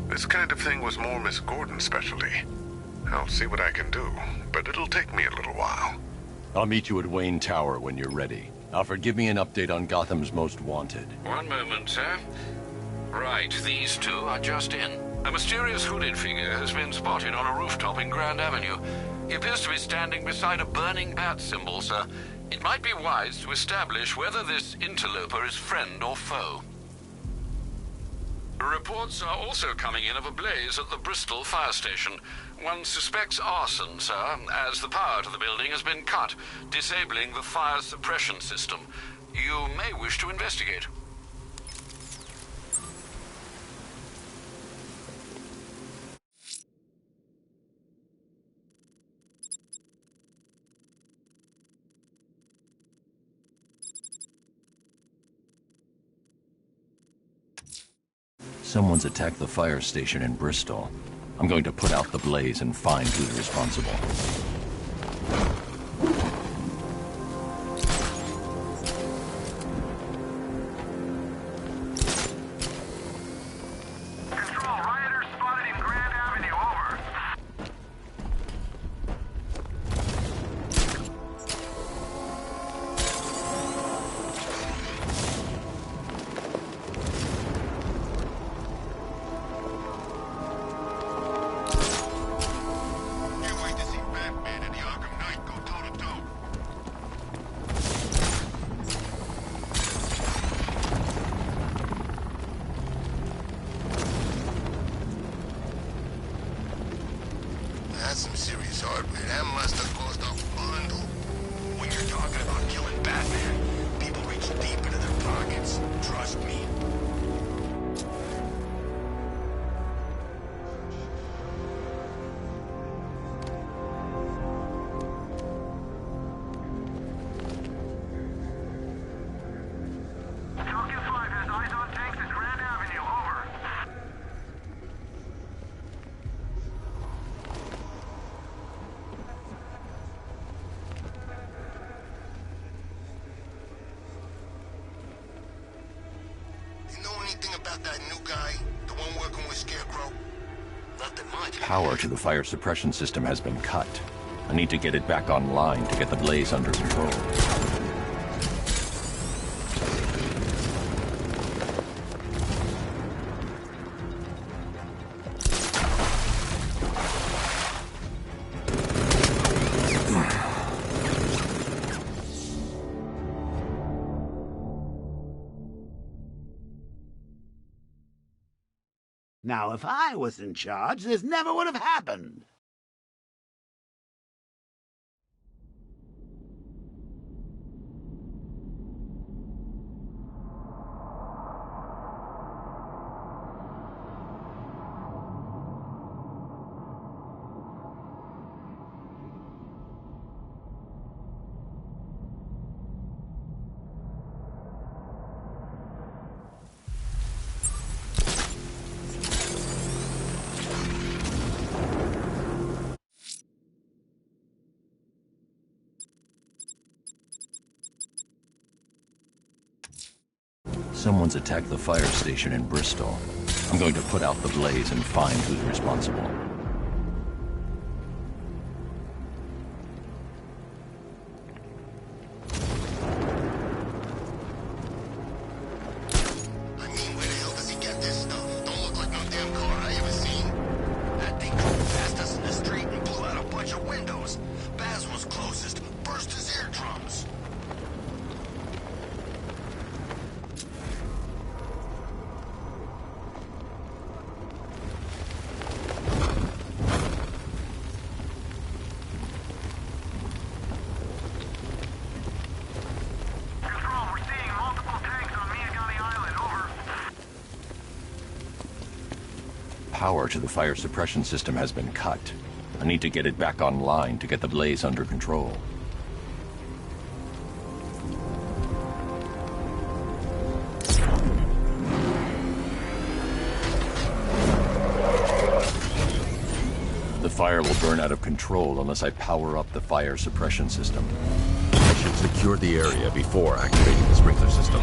This kind of thing was more Miss Gordon's specialty. I'll see what I can do, but it'll take me a little while. I'll meet you at Wayne Tower when you're ready. Alfred, give me an update on Gotham's Most Wanted. One moment, sir. Right, these two are just in. A mysterious hooded figure has been spotted on a rooftop in Grand Avenue. He appears to be standing beside a burning bat symbol, sir. It might be wise to establish whether this interloper is friend or foe. Reports are also coming in of a blaze at the Bristol fire station. One suspects arson, sir, as the power to the building has been cut, disabling the fire suppression system. You may wish to investigate. Someone's attacked the fire station in Bristol. I'm going to put out the blaze and find who's responsible. Control, rioters spotted in Grand Avenue, over. Can't wait to see Batman and the Arkham Knight go toe-to-toe. That's some serious hardware. That must have cost a bundle. When you're talking about killing Batman, people reach deep into their pockets. Trust me. Falcon 5 has eyes on tanks at Grand Avenue, over. You know anything about that new guy? The one working with Scarecrow? Nothing much. Power to the fire suppression system has been cut. I need to get it back online to get the blaze under control. Now, if I was in charge, this never would have happened. Someone's attacked the fire station in Bristol. I'm going to put out the blaze and find who's responsible. I mean, where the hell does he get this stuff? Don't look like no damn car I ever seen. That thing drove past us in the street and blew out a bunch of windows. Baz was closest, burst his eardrums. Control, we're seeing multiple tanks on Miagani Island, over. Power to the fire suppression system has been cut. I need to get it back online to get the blaze under control. The fire will burn out of control unless I power up the fire suppression system. I should Secure the area before activating the sprinkler system.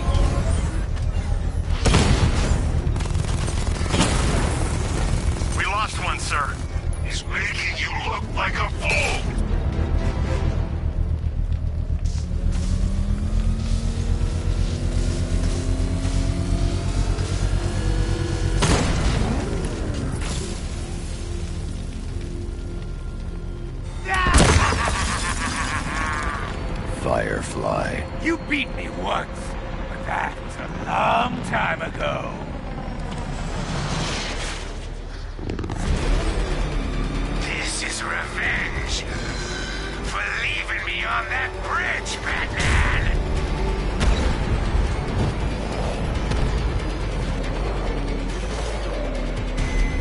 We lost one, sir. He's making you look like a fool! Firefly. You beat me once, but that was a long time ago. This is revenge for leaving me on that bridge, Batman!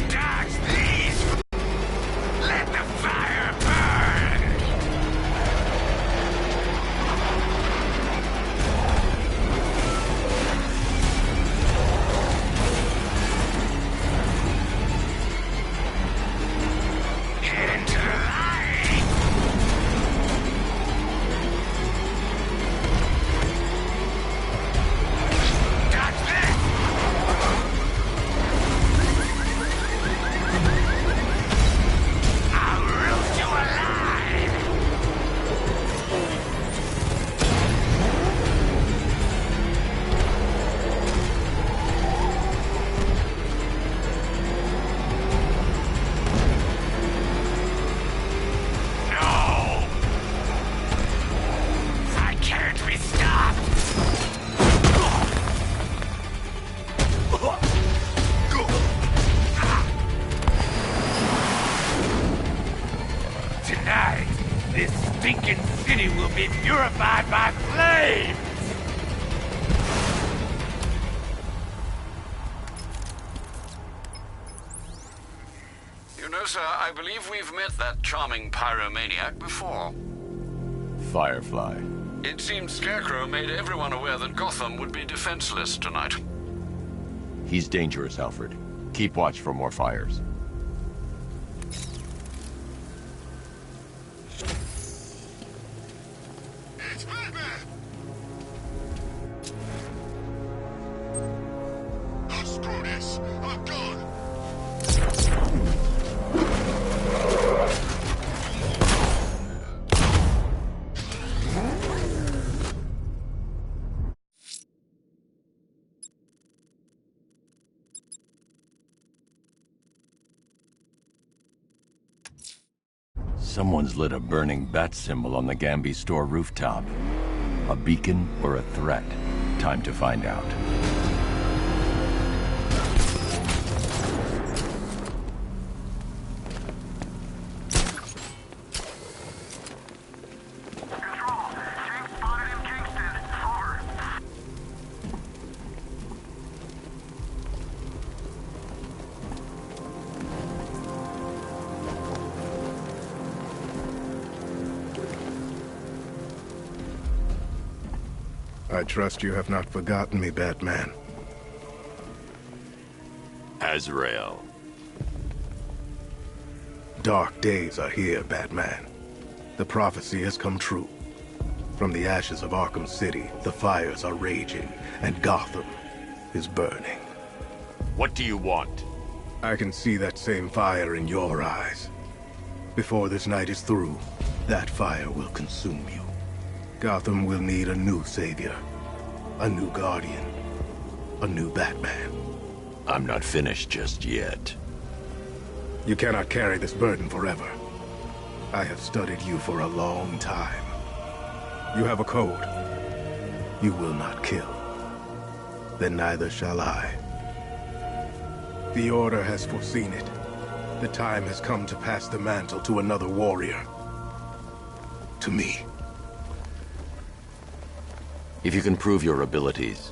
Dodge these! Let the fire burn! Into the light! Dodge this! I'll roast you alive! No! I can't be stopped! Tonight, this stinking city will be purified by flames! You know, sir, I believe we've met that charming pyromaniac before. Firefly. It seems Scarecrow made everyone aware that Gotham would be defenseless tonight. He's dangerous, Alfred. Keep watch for more fires. It's Batman! Oh, screw this! I'm gone! Someone's lit a burning bat symbol on the Gamby store rooftop. A beacon or a threat? Time to find out. I trust you have not forgotten me, Batman. Azrael. Dark days are here, Batman. The prophecy has come true. From the ashes of Arkham City, the fires are raging, and Gotham is burning. What do you want? I can see that same fire in your eyes. Before this night is through, that fire will consume you. Gotham will need a new savior, a new guardian, a new Batman. I'm not finished just yet. You cannot carry this burden forever. I have studied you for a long time. You have a code. You will not kill. Then neither shall I. The Order has foreseen it. The time has come to pass the mantle to another warrior. To me. If you can prove your abilities,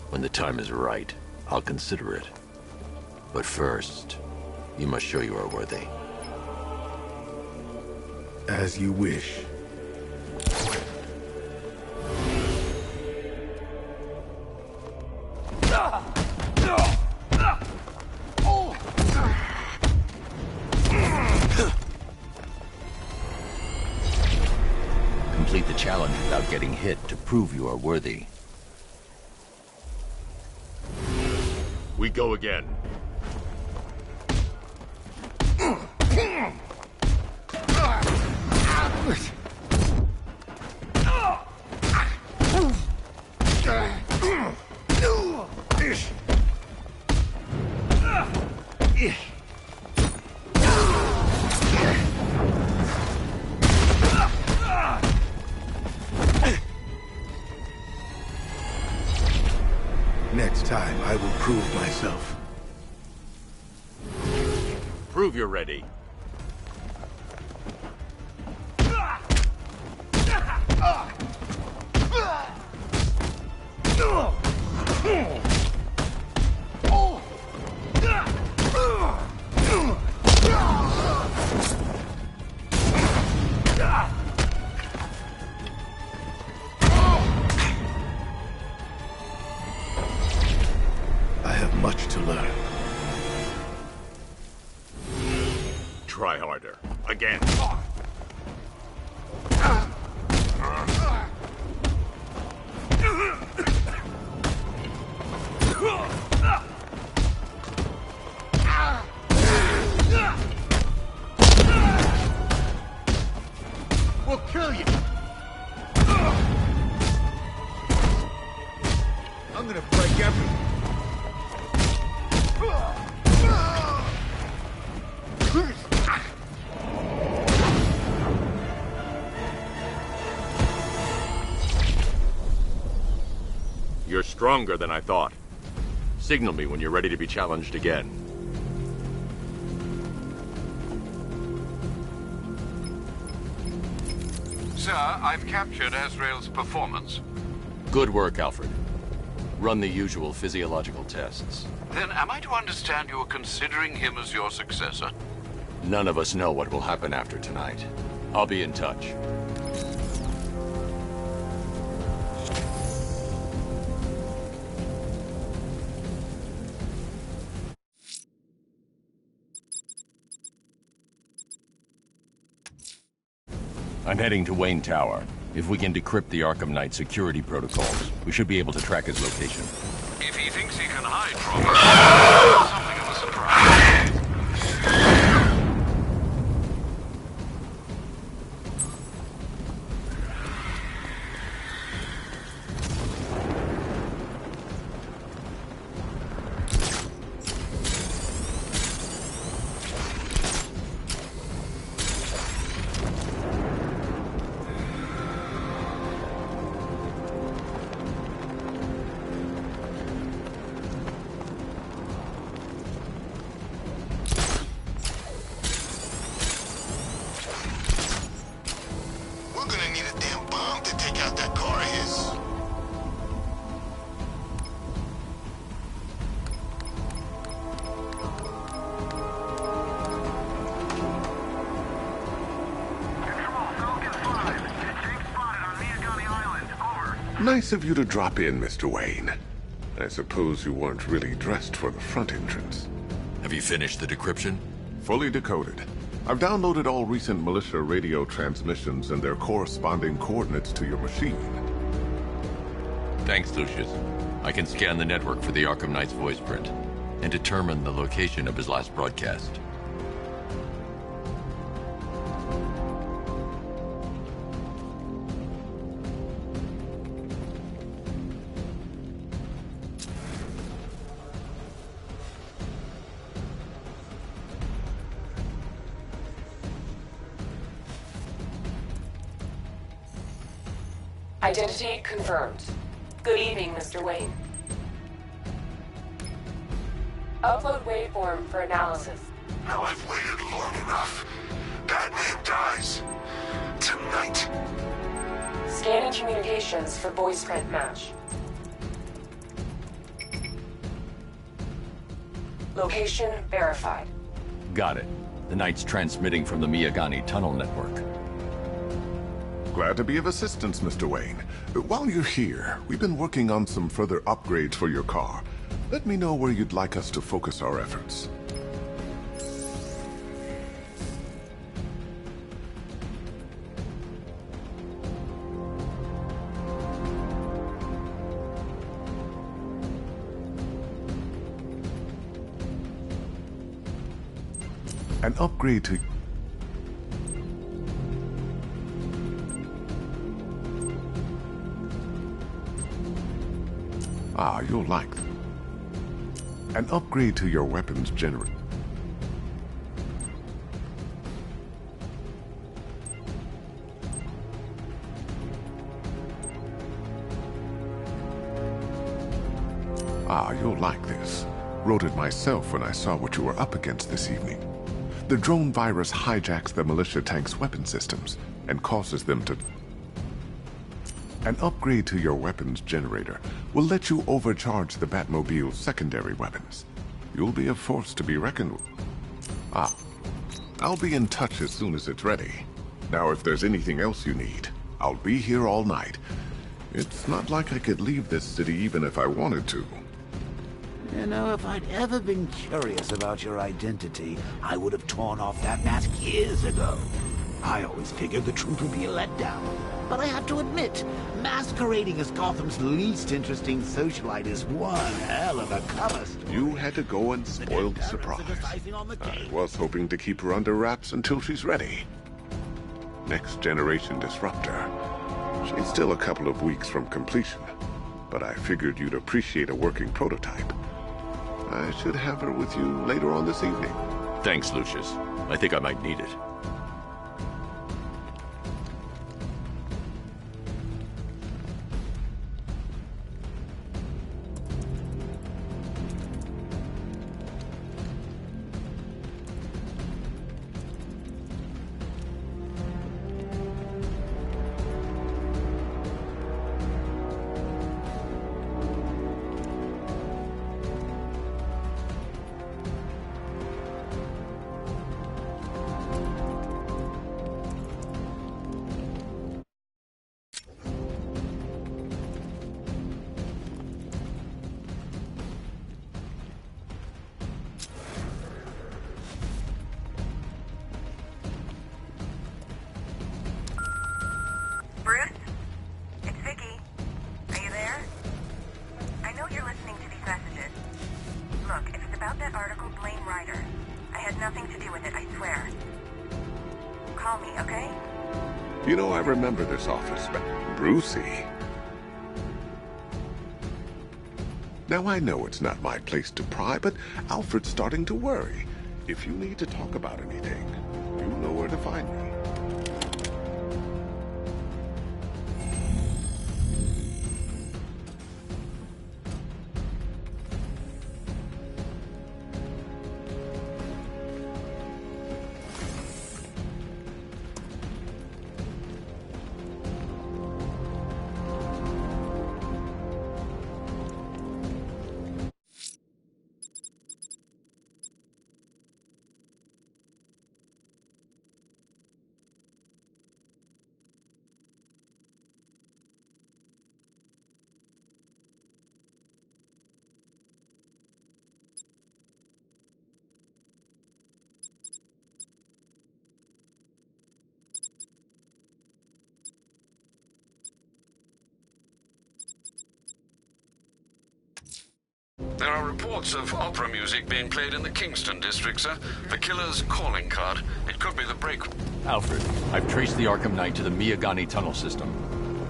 when the time is right, I'll consider it. But first, you must show you are worthy. As you wish. Complete the challenge. challenge without getting hit to prove you are worthy. We go again. Next time, I will prove myself. Prove you're ready. I have much to learn. Try harder. Again. We'll kill you! I'm gonna break everything. You're stronger than I thought. Signal me when you're ready to be challenged again. Sir, I've captured Azrael's performance. Good work, Alfred. Run the usual physiological tests. Then am I to understand you're considering him as your successor? None of us know what will happen after tonight. I'll be in touch. I'm heading to Wayne Tower. If we can decrypt the Arkham Knight security protocols, we should be able to track his location. If he thinks he can hide from us, something of a surprise. Nice of you to drop in, Mr. Wayne. I suppose you weren't really dressed for the front entrance. Have you finished the decryption? Fully decoded. I've downloaded all recent militia radio transmissions and their corresponding coordinates to your machine. Thanks, Lucius. I can scan the network for the Arkham Knight's voice print and determine the location of his last broadcast. Identity confirmed. Good evening, Mr. Wayne. Upload waveform for analysis. Now I've waited long enough. Batman dies. Tonight. Scanning communications for voice print match. Location verified. Got it. The Knight's transmitting from the Miyagani tunnel network. Glad to be of assistance, Mr. Wayne. While you're here, we've been working on some further upgrades for your car. Let me know where you'd like us to focus our efforts. An upgrade to... Ah, you'll like them. An upgrade to your weapons generator. Ah, you'll like this. Wrote it myself when I saw what you were up against this evening. The drone virus hijacks the militia tank's weapon systems and causes them to... An upgrade to your weapons generator will let you overcharge the Batmobile's secondary weapons. You'll be a force to be reckoned with. Ah, I'll be in touch as soon as it's ready. Now, if there's anything else you need, I'll be here all night. It's not like I could leave this city even if I wanted to. You know, if I'd ever been curious about your identity, I would have torn off that mask years ago. I always figured the truth would be a letdown. But I have to admit, masquerading as Gotham's least interesting socialite is one hell of a cover story. You had to go and spoil the surprise. I was hoping to keep her under wraps until she's ready. Next generation disruptor. She's still a couple of weeks from completion, but I figured you'd appreciate a working prototype. I should have her with you later on this evening. Thanks, Lucius. I think I might need it. You know, I remember this office, but Brucey. Now, I know it's not my place to pry, but Alfred's starting to worry. If you need to talk about anything, you know where to find me. There are reports of opera music being played in the Kingston district, sir. The killer's calling card. It could be the break... Alfred, I've traced the Arkham Knight to the Miyagani tunnel system.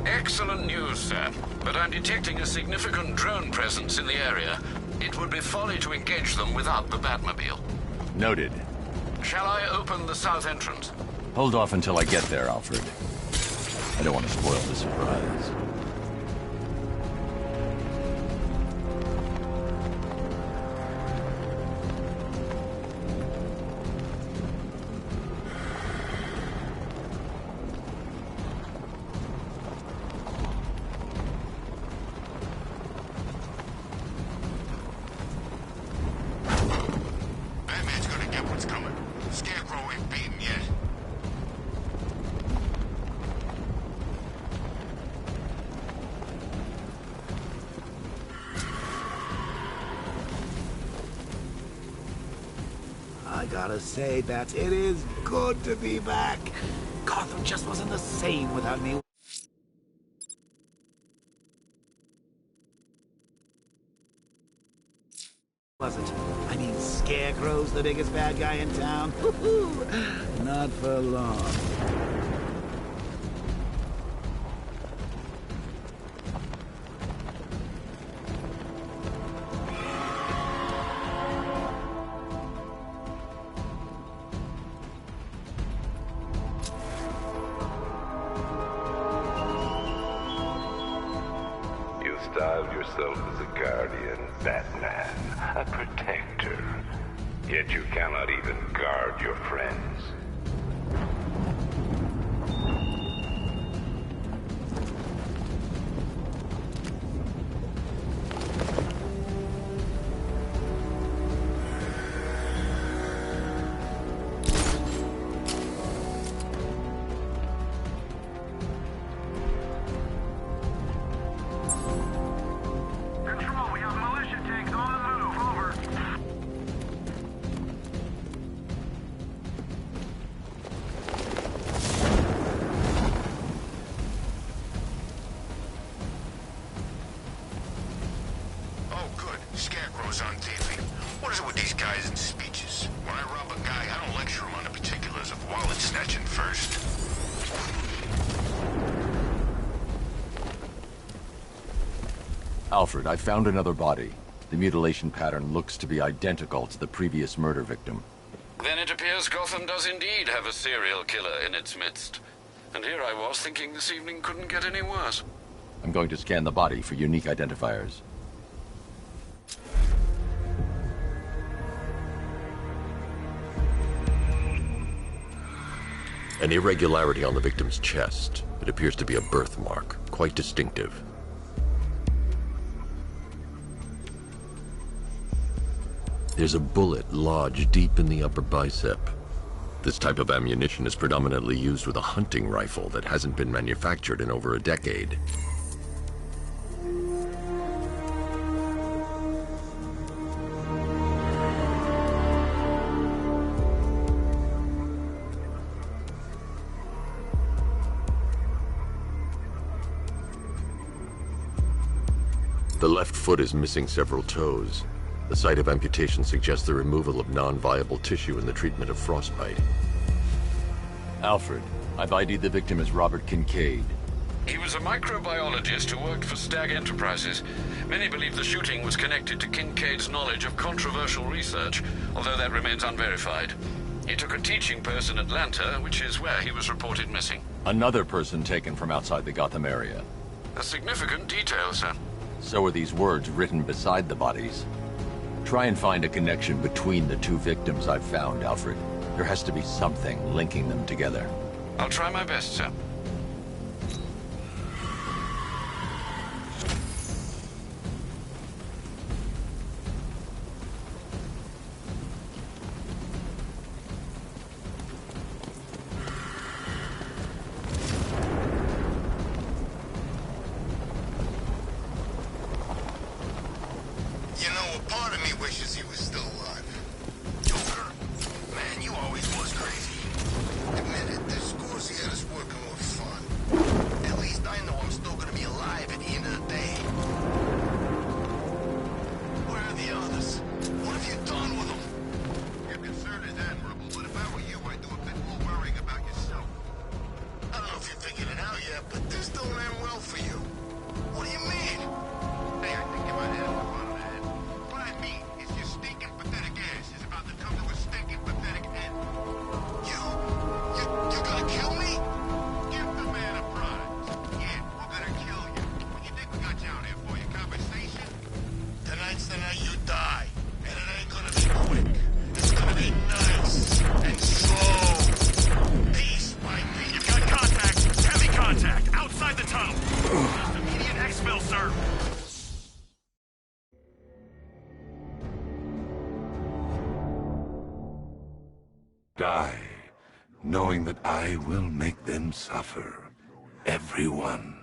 Excellent news, sir. But I'm detecting a significant drone presence in the area. It would be folly to engage them without the Batmobile. Noted. Shall I open the south entrance? Hold off until I get there, Alfred. I don't want to spoil the surprise. I gotta say, Bats, it is good to be back. Gotham just wasn't the same without me. Was it? I mean, Scarecrow's the biggest bad guy in town? Woo-hoo! Not for long. You styled yourself as a guardian, Batman, a protector. Yet you cannot even guard your friends. Control, we have militia tanks on the move. Over. Oh, good. Scarecrow's on TV. What is it with these guys and speeches? When I rob a guy, I don't lecture him on the particulars of wallet snatching first. Alfred, I found another body. The mutilation pattern looks to be identical to the previous murder victim. Then it appears Gotham does indeed have a serial killer in its midst. And here I was thinking this evening couldn't get any worse. I'm going to scan the body for unique identifiers. An irregularity on the victim's chest. It appears to be a birthmark, quite distinctive. There's a bullet lodged deep in the upper bicep. This type of ammunition is predominantly used with a hunting rifle that hasn't been manufactured in over a decade. The left foot is missing several toes. The site of amputation suggests the removal of non-viable tissue in the treatment of frostbite. Alfred, I've ID'd the victim as Robert Kincaid. He was a microbiologist who worked for Stag Enterprises. Many believe the shooting was connected to Kincaid's knowledge of controversial research, although that remains unverified. He took a teaching post in Atlanta, which is where he was reported missing. Another person taken from outside the Gotham area. A significant detail, sir. So are these words written beside the bodies. Try and find a connection between the two victims I've found, Alfred. There has to be something linking them together. I'll try my best, sir. You know, a part of me wishes he was still alive. Joker? Man, you always was crazy. Admit it, there's scores he had us working with fun. At least I know I'm still gonna be alive at the end of the day. Where are the others? What have you done with them? Your concern is admirable, but if I were you, I'd do a bit more worrying about yourself. I don't know if you're figuring it out yet, but this don't end well for you. What do you mean? Hey, I think you might hit him with one of that. What I mean is your stinking pathetic ass is about to come to a stinking pathetic end. You gonna kill me? Give the man a prize. Yeah, we're gonna kill you. What you think we got you out here for? Your conversation? Tonight's the night you die. And it ain't gonna be quick. It's gonna be nice and slow. Piece by piece. You've got contact. Heavy contact. Outside the tunnel. Just immediate exfil, sir. Die, knowing that I will make them suffer. Everyone.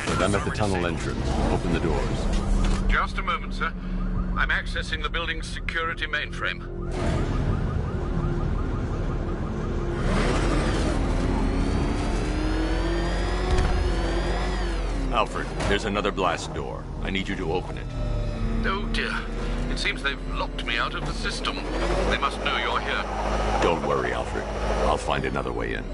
Look, I'm at the tunnel entrance. Open the doors. Just a moment, sir. I'm accessing the building's security mainframe. Alfred, there's another blast door. I need you to open it. Oh dear. It seems they've locked me out of the system. They must know you're here. Don't worry, Alfred. I'll find another way in.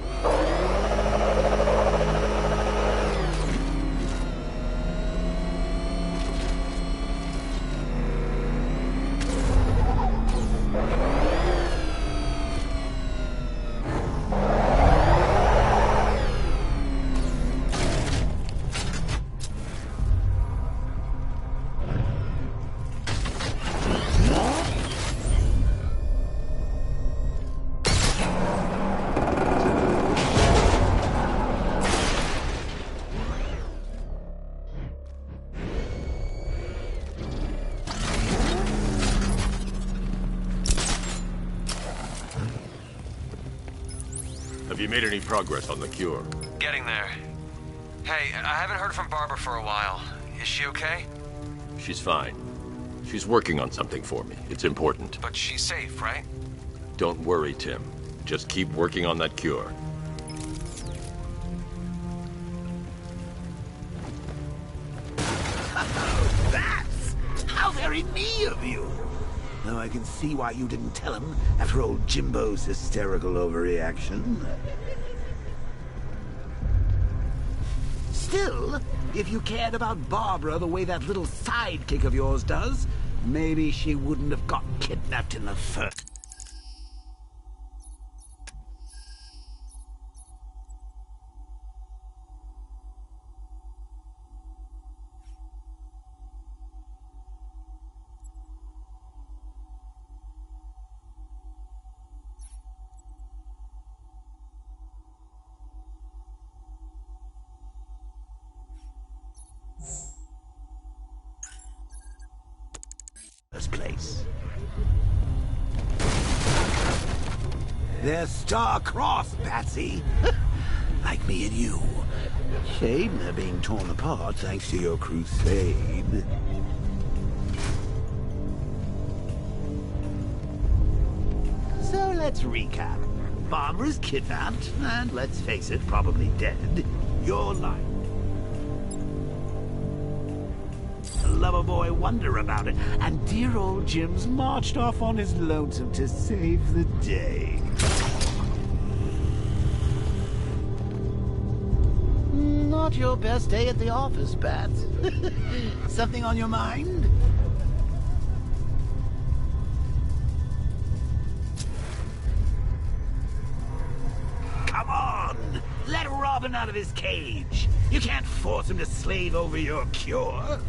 Have you made any progress on the cure? Getting there. Hey, I haven't heard from Barbara for a while. Is she okay? She's fine. She's working on something for me. It's important. But she's safe, right? Don't worry, Tim. Just keep working on that cure. That's how very me of you. Though I can see why you didn't tell him after old Jimbo's hysterical overreaction. Still, if you cared about Barbara the way that little sidekick of yours does, maybe she wouldn't have got kidnapped in the first... place. They're star-crossed, Patsy. Like me and you. Shame they're being torn apart thanks to your crusade. So let's recap. Barbara's kidnapped, and let's face it, probably dead. Your life. Lover boy wonder about it, and dear old Jim's marched off on his lonesome to save the day. Not your best day at the office, Bats. Something on your mind? Come on! Let Robin out of his cage. You can't force him to slave over your cure.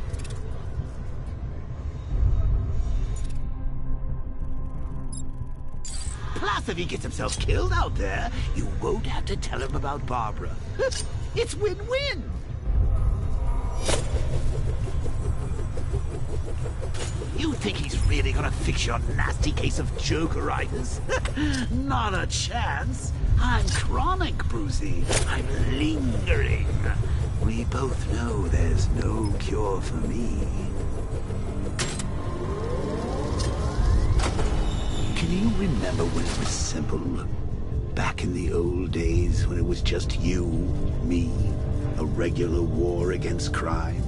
Plus, if he gets himself killed out there, you won't have to tell him about Barbara. It's win-win! You think he's really gonna fix your nasty case of Jokeritis? Not a chance. I'm chronic, Brucey. I'm lingering. We both know there's no cure for me. Can you remember when it was simple? Back in the old days when it was just you, me, a regular war against crime?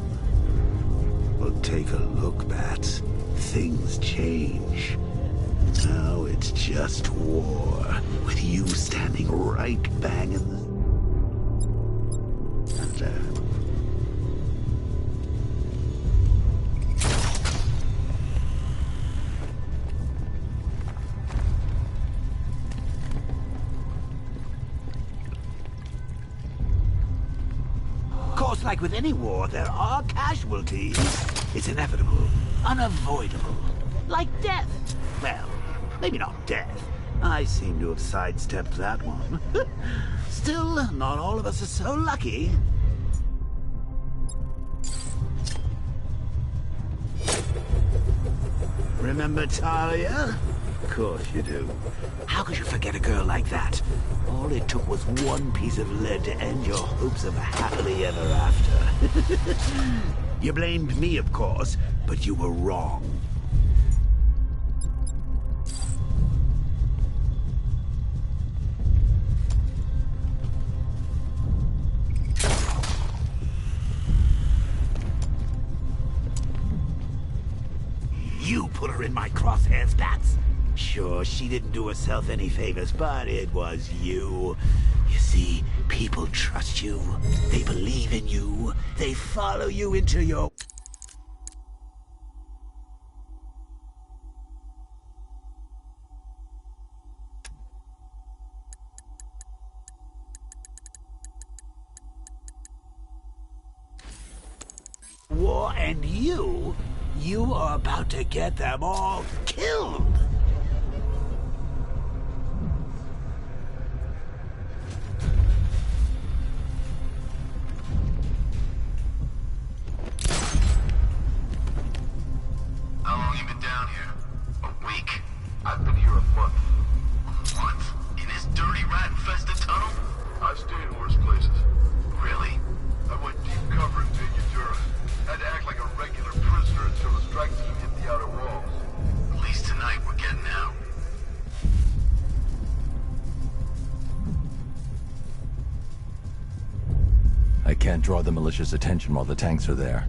Well, take a look, Bats. Things change. Now it's just war, with you standing right bang in the... Of course, like with any war, there are casualties. It's inevitable, unavoidable, like death. Well, maybe not death. I seem to have sidestepped that one. Still, not all of us are so lucky. Remember Talia? course you do. How could you forget a girl like that? All it took was one piece of lead to end your hopes of a happily ever after. You blamed me, of course, but you were wrong. You put her in my crosshairs, Bats. Sure, she didn't do herself any favors, but it was you. You see, people trust you. They believe in you. They follow you into your... war, and you are about to get them all killed. How long you been down here? A week? I've been here a month. What? In this dirty rat-infested tunnel? I've stayed in worse places. Really? I went deep cover in Vingadura. Had to act like a regular prisoner until the strike team hit the outer walls. At least tonight we're getting out. I can't draw the militia's attention while the tanks are there.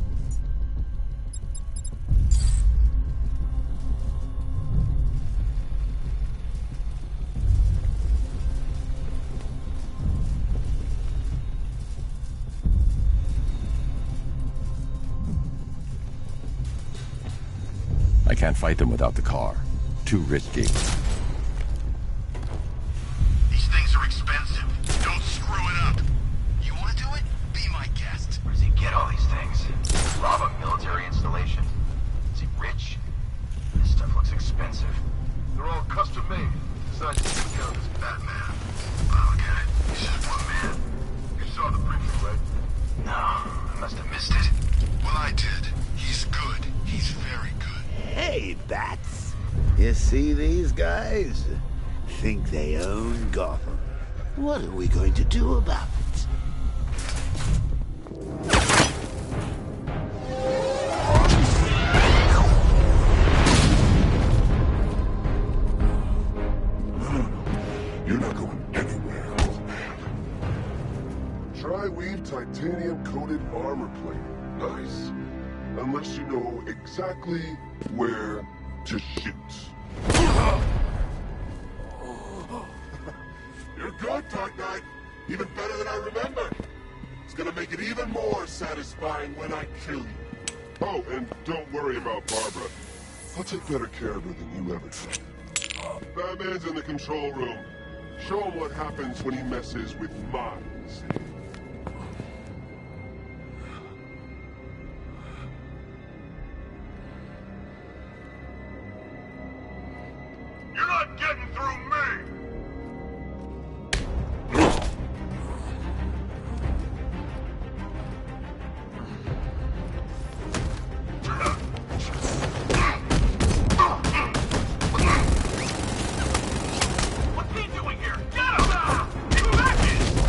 I can't fight them without the car. Too risky. These things are expensive. Don't screw it up. You want to do it? Be my guest. Where does he get all these things? Rob a military installation? Is he rich? This stuff looks expensive. They're all custom made. Besides, you count as Batman. Oh, okay. He's just one man. You saw the preview, right? No, I must have missed it. Well, I did. He's good. He's very good. Hey, Bats. You see these guys? Think they own Gotham. What are we going to do about it? You're not going anywhere, old man. Tri-weave titanium-coated armor plate. Nice. Unless you know exactly where to shoot. You're good, Dark Knight. Even better than I remember. It's gonna make it even more satisfying when I kill you. Oh, and don't worry about Barbara. I'll take better care of her than you ever did. Batman's in the control room. Show him what happens when he messes with minds. You're not getting through me! What's he doing here? Get him! Too easy!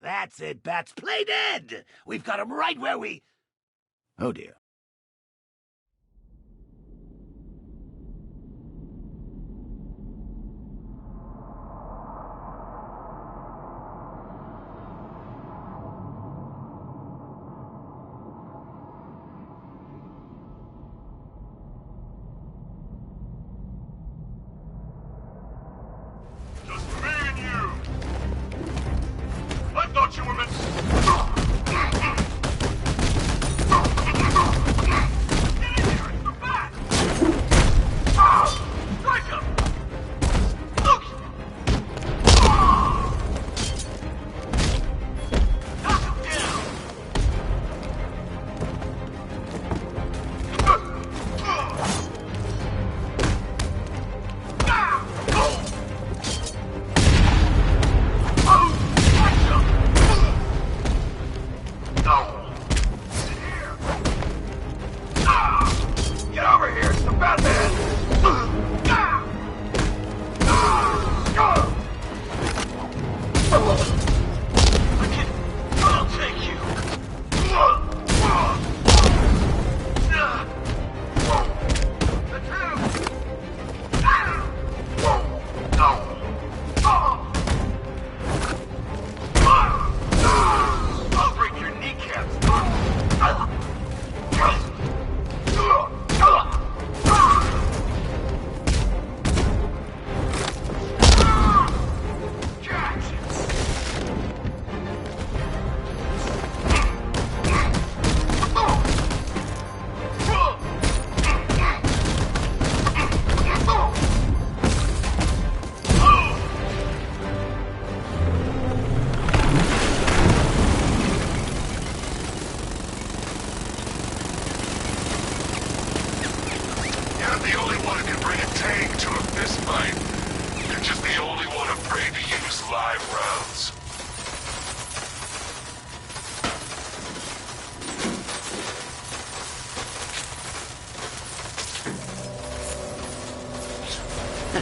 That's it, Bats. Play dead! We've got him right where we... Oh, dear.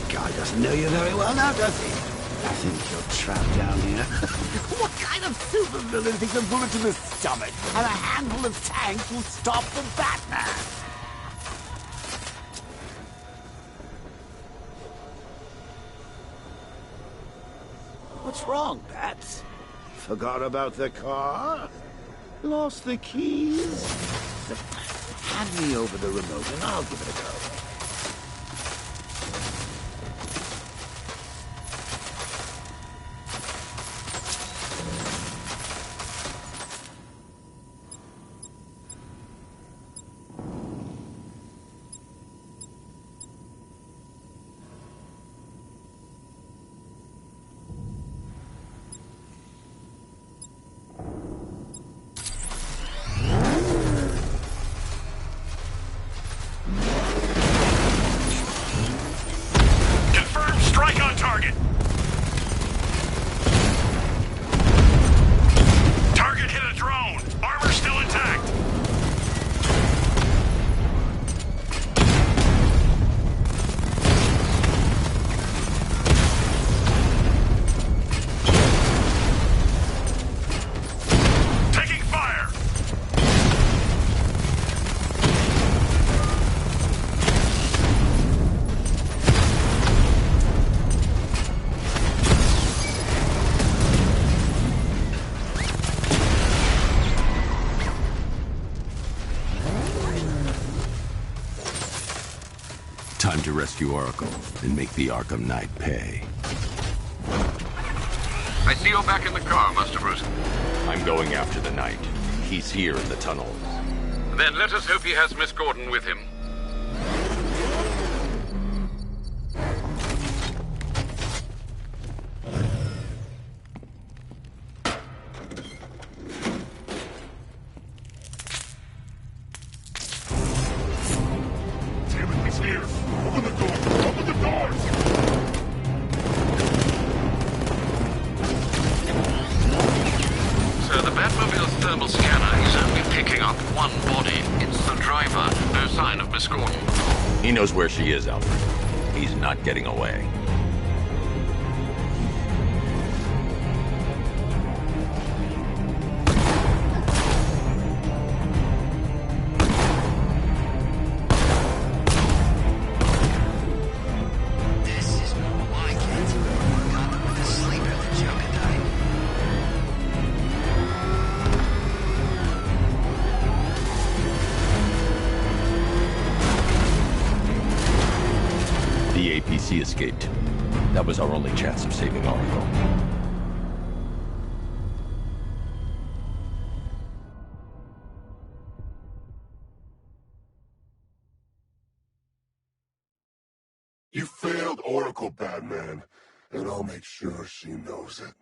guy doesn't know you very well now, does he? I think you're trapped down here. What kind of supervillain thinks a bullet to the stomach and a handful of tanks will stop the Batman? What's wrong, Bats? Forgot about the car? Lost the keys? Hand me over the remote and I'll give it a go. Time to rescue Oracle and make the Arkham Knight pay. I see you're back in the car, Master Bruce. I'm going after the Knight. He's here in the tunnels. Then let us hope he has Miss Gordon with him. He knows where she is, Alfred. He's not getting away. This is more like it. Can't sleep at the Joker night. The APC escaped. That was our only chance of saving Oracle. You failed Oracle, Batman, and I'll make sure she knows it.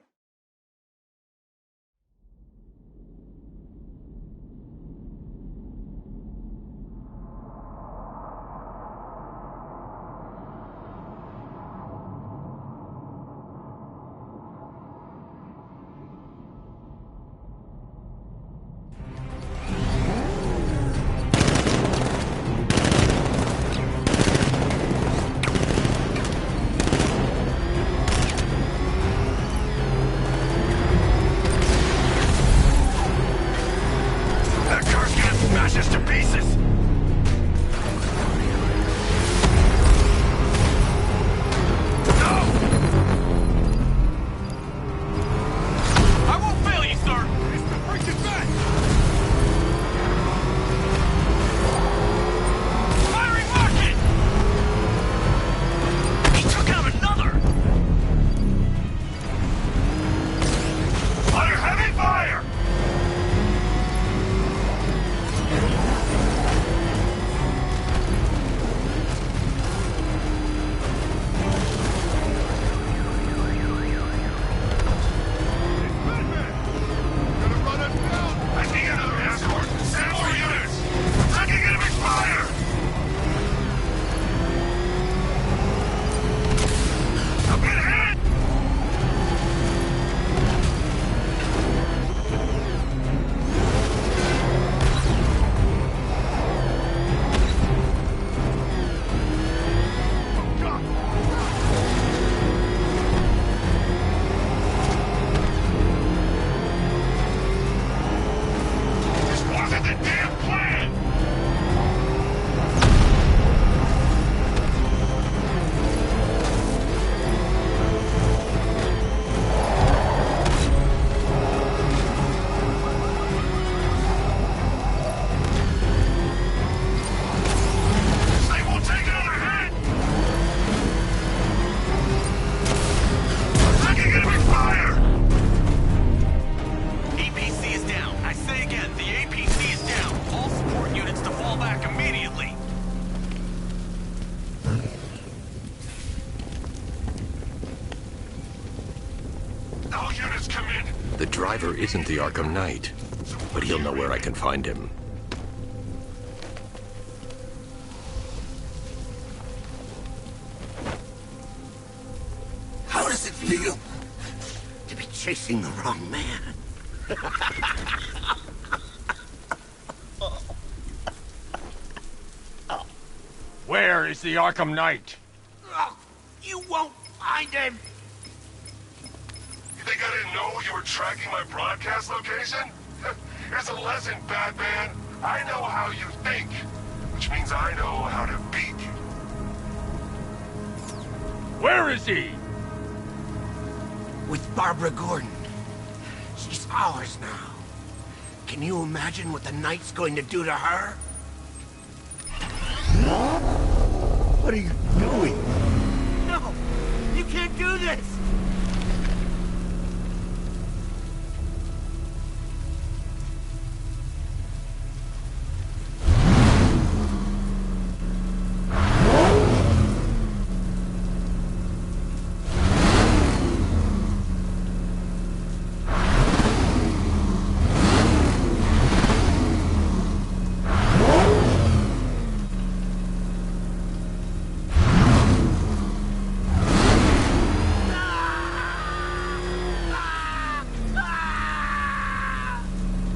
The driver isn't the Arkham Knight, but he'll know where I can find him. How does it feel to be chasing the wrong man? Where is the Arkham Knight? You won't find him! You think I didn't know you were tracking my broadcast location? Here's a lesson, Batman. I know how you think, which means I know how to beat you. Where is he? With Barbara Gordon. She's ours now. Can you imagine what the Knight's going to do to her? What are you doing? No! You can't do this!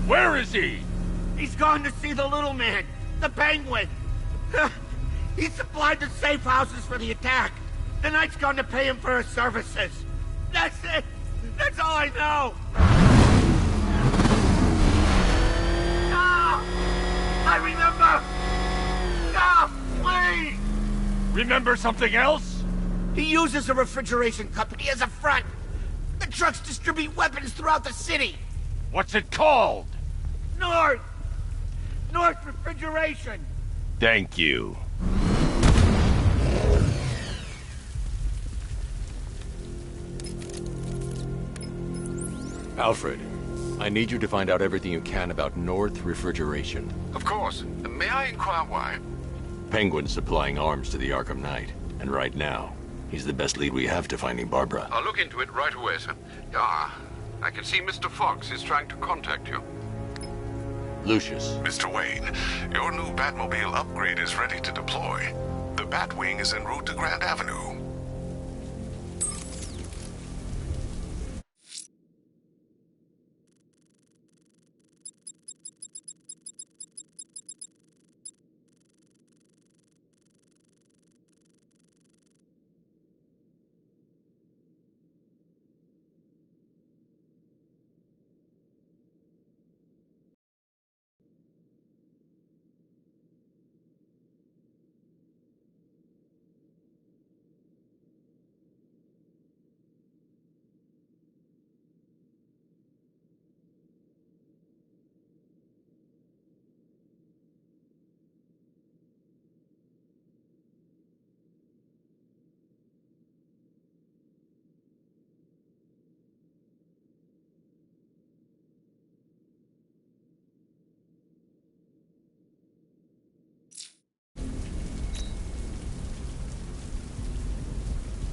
Where is he? He's gone to see the little man, the Penguin. He supplied the safe houses for the attack. The Knight's gone to pay him for his services. That's it. That's all I know. No! I remember! No, please! Remember something else? He uses a refrigeration company as a front. The trucks distribute weapons throughout the city. What's it called? North Refrigeration. Thank you. Alfred, I need you to find out everything you can about North Refrigeration. Of course. May I inquire why? Penguin's supplying arms to the Arkham Knight, and right now, he's the best lead we have to finding Barbara. I'll look into it right away, sir. I can see Mr. Fox is trying to contact you. Lucius. Mr. Wayne, your new Batmobile upgrade is ready to deploy. The Batwing is en route to Grand Avenue.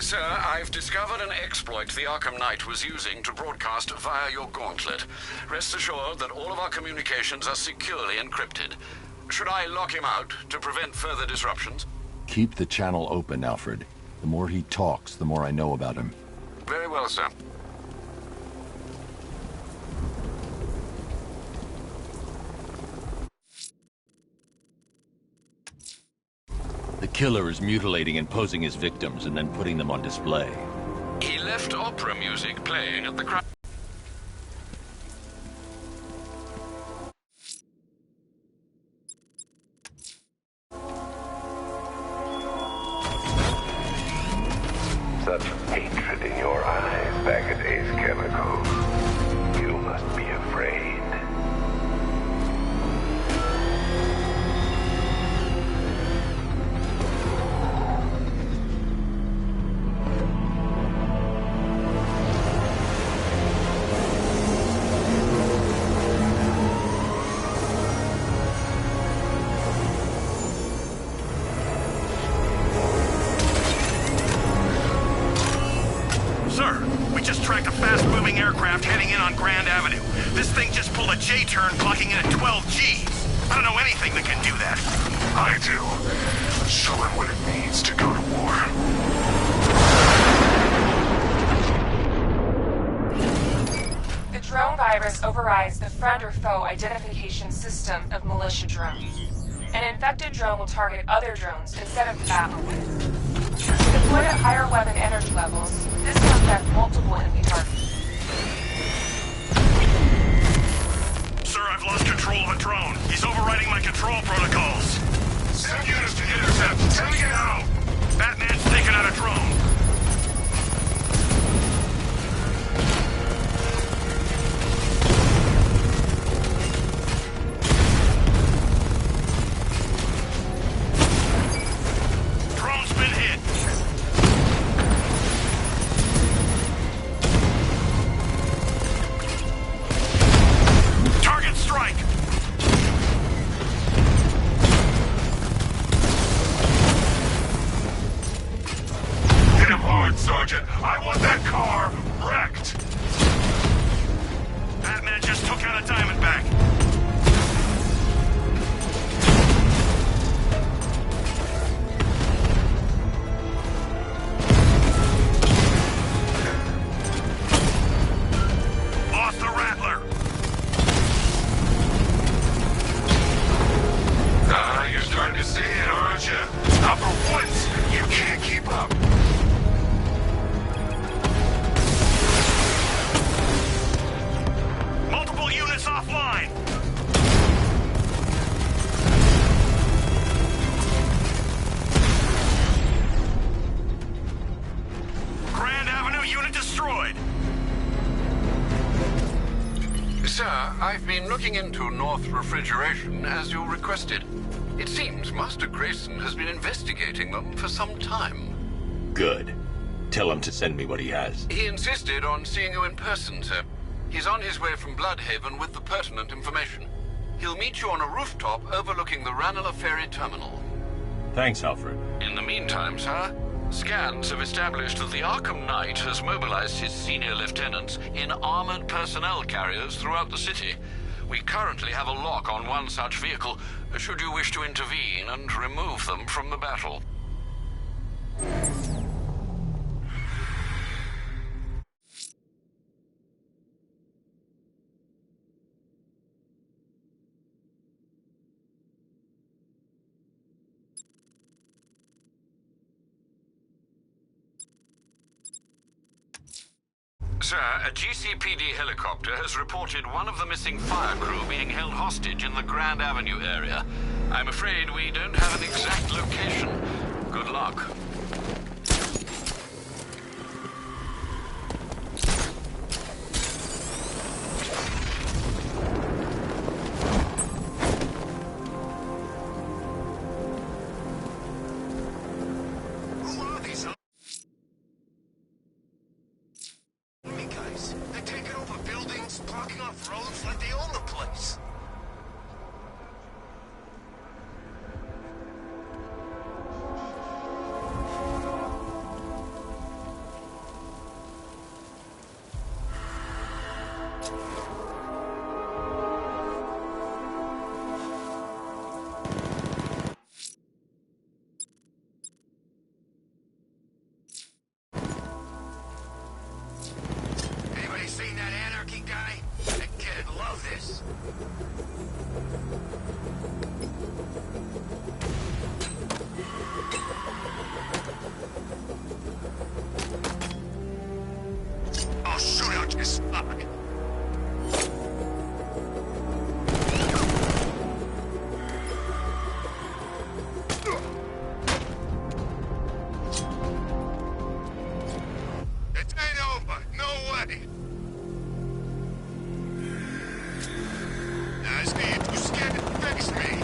Sir, I've discovered an exploit the Arkham Knight was using to broadcast via your gauntlet. Rest assured that all of our communications are securely encrypted. Should I lock him out to prevent further disruptions? Keep the channel open, Alfred. The more he talks, the more I know about him. Very well, sir. The killer is mutilating and posing his victims and then putting them on display. He left opera music playing at the crowd. Such hatred in your eyes back at Ace Chemical. You must be afraid. Sir, we just tracked a fast-moving aircraft heading in on Grand Avenue. This thing just pulled a J-turn clocking in at 12 Gs. I don't know anything that can do that. I do. Show him what it means to go to war. The drone virus overrides the friend or foe identification system of militia drones. An infected drone will target other drones instead of the battle unit. Deployed at higher weapon energy levels, this can affect multiple enemy targets. Sir, I've lost control of a drone. He's overriding my control protocols. Send units to intercept. Tell me now. Batman's taken out a drone. Drone's been hit. Target strike. Hit him hard, Sergeant. I want that car wrecked. Batman just took out a Diamondback. Lost the Rattler. Ah, you're starting to see it, aren't you? Not for once, you can't keep up. Multiple units offline. Grand Avenue unit destroyed. Sir, I've been looking into North Refrigeration as you requested. It seems Master Grayson has been investigating them for some time. Good. Tell him to send me what he has. He insisted on seeing you in person, sir. He's on his way from Bloodhaven with the pertinent information. He'll meet you on a rooftop overlooking the Ranelagh Ferry Terminal. Thanks, Alfred. In the meantime, sir, scans have established that the Arkham Knight has mobilized his senior lieutenants in armored personnel carriers throughout the city. We currently have a lock on one such vehicle, should you wish to intervene and remove them from the battle. Sir, a GCPD helicopter has reported one of the missing fire crew being held hostage in the Grand Avenue area. I'm afraid we don't have an exact location. Good luck. They're taking over buildings, blocking off roads like they own the place. Anybody seen that anarchy guy? That kid'd love this. I'll shoot out your stomach. It ain't over. No way. I see you too scared to face me.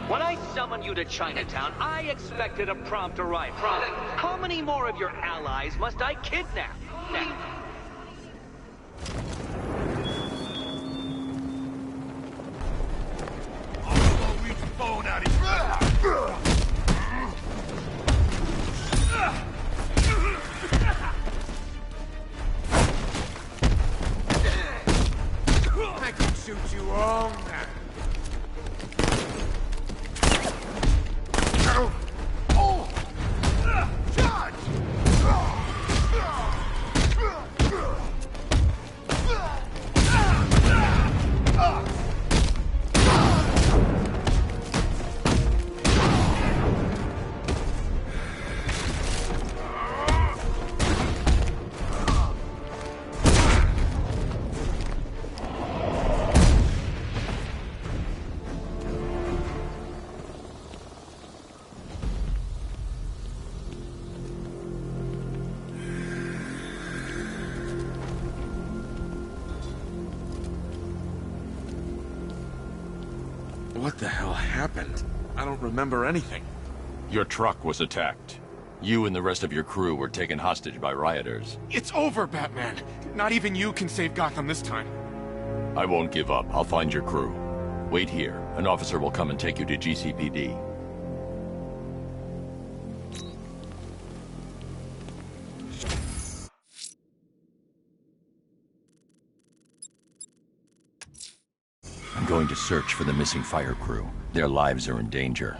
When I summoned you to Chinatown, I expected a prompt arrival. How many more of your allies must I kidnap? I'll reach the phone out of here. I can shoot you all now. What the hell happened? I don't remember anything. Your truck was attacked. You and the rest of your crew were taken hostage by rioters. It's over, Batman. Not even you can save Gotham this time. I won't give up. I'll find your crew. Wait here. An officer will come and take you to GCPD. I'm going to search for the missing fire crew. Their lives are in danger.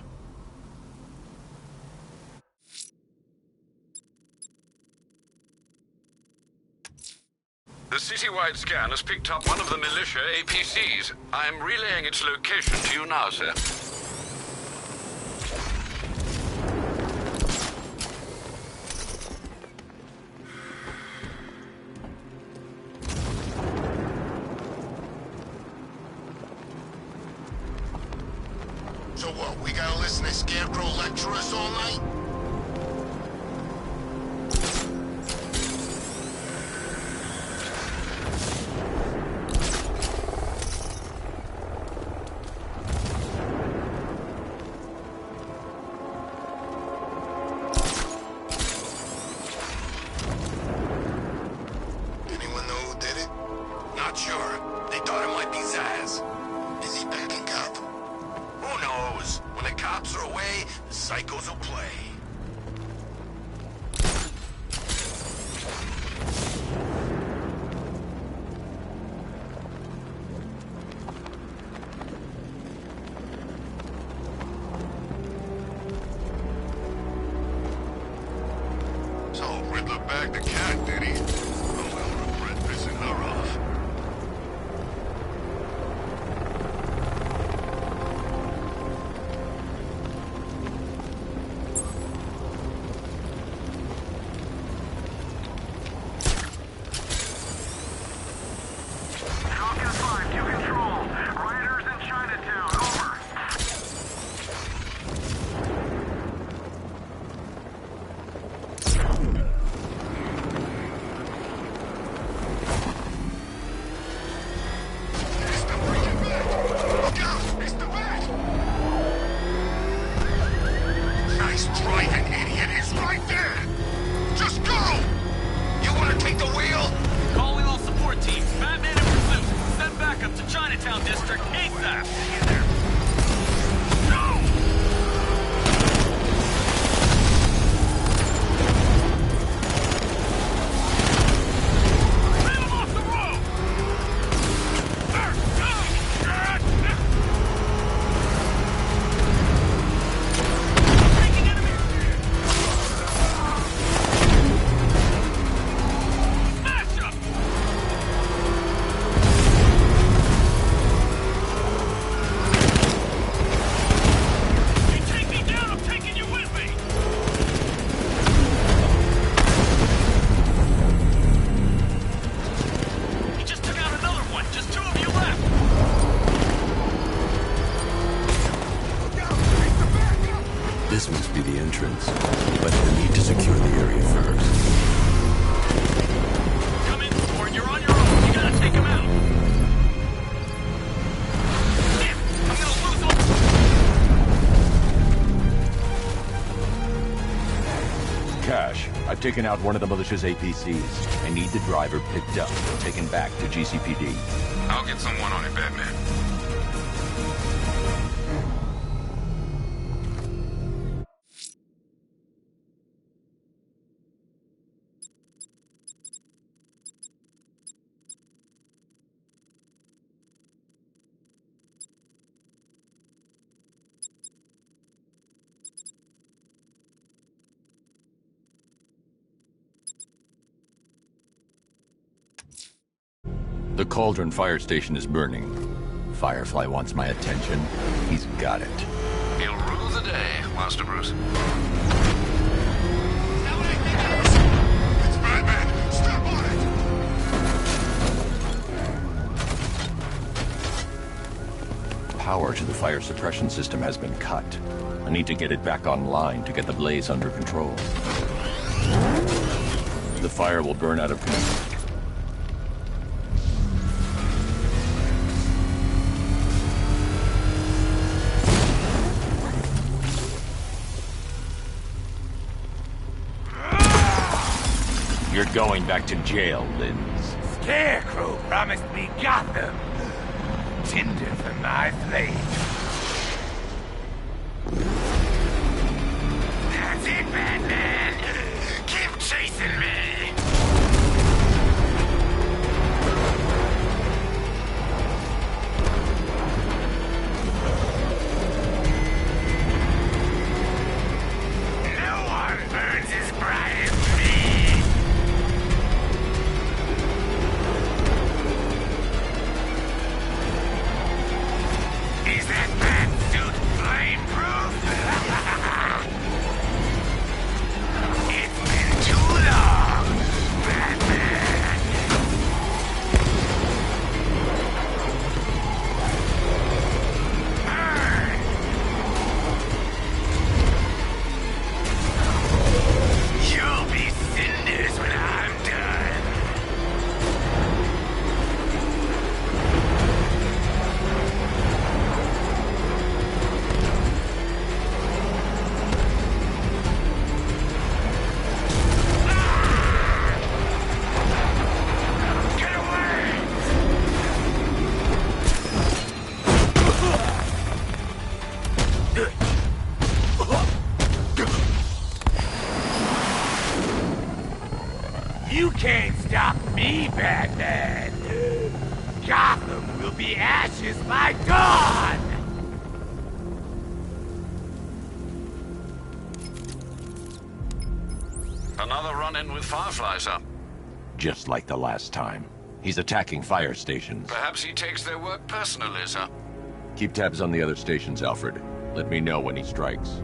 The citywide scan has picked up one of the militia APCs. I'm relaying its location to you now, sir. So what, we gotta listen to Scarecrow lecture us all night? Anyone know who did it? Not sure. They thought it might be Zaz. Is he back in Gotham? Who knows? When the cops are away, the psychos will play. So, Riddler bagged the cat, did he? Oh, well, regret pissing her off. Falcon 5 to control. Rioters in Chinatown, over. Look out! It's the bat! Nice driving, idiot! It's right there! Just go! You wanna take the wheel? Calling all support teams. Batman in pursuit. Send backup to Chinatown District ASAP. This must be the entrance, but I need to secure the area first. Come in, Ford. You're on your own. You gotta take him out. Damn, I'm gonna lose all... I've taken out one of the militia's APCs. I need the driver picked up and taken back to GCPD. I'll get someone on it, Batman. The Cauldron fire station is burning. Firefly wants my attention. He's got it. He'll rule the day, Master Bruce. It's Batman! Step on it! Power to the fire suppression system has been cut. I need to get it back online to get the blaze under control. The fire will burn out of control. You're going back to jail, Linz. Scarecrow promised me Gotham. Tinder for my flame. That's it, Batman. Keep chasing me. No one burns as bright as me. Is that bat suit flame-proof? It's been too long, Batman. Burn! You'll be cinders when I'm done. Get away! You can't stop me, Batman. Gotham will be ashes by dawn. Another run-in with Firefly, sir. Just like the last time. He's attacking fire stations. Perhaps he takes their work personally, sir. Keep tabs on the other stations, Alfred. Let me know when he strikes.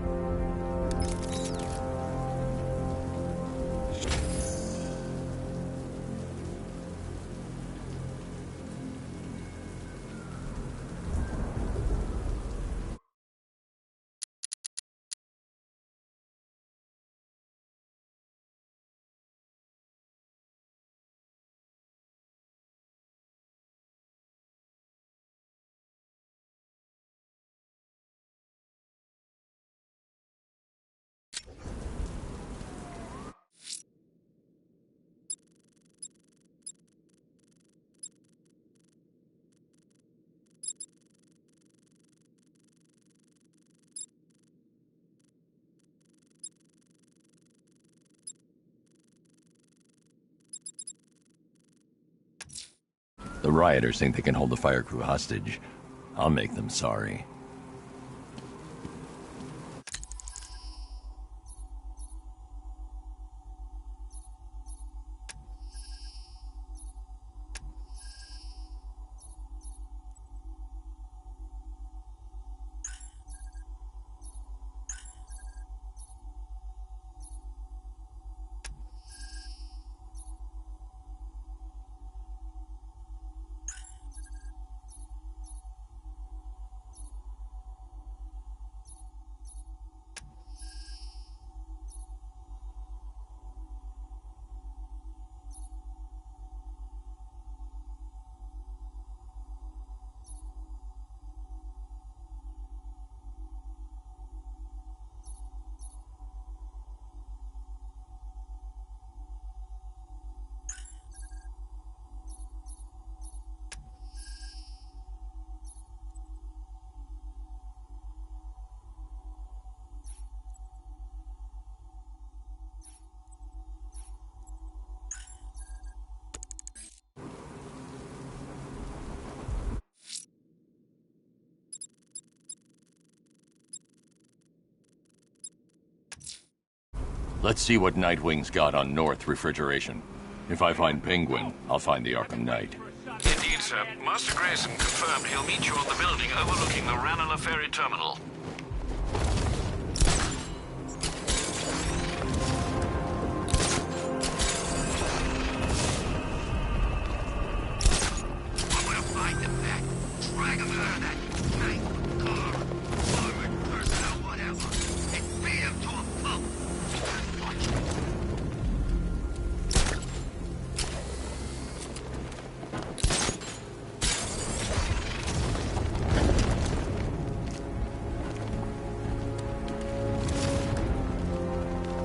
The rioters think they can hold the fire crew hostage. I'll make them sorry. Let's see what Nightwing's got on North Refrigeration. If I find Penguin, I'll find the Arkham Knight. Indeed, sir. Master Grayson confirmed he'll meet you on the building overlooking the Ranelagh Ferry Terminal. I'm gonna find the back, drag him out of that night car, armored person or whatever, and beat him to a pulp. Just watch it.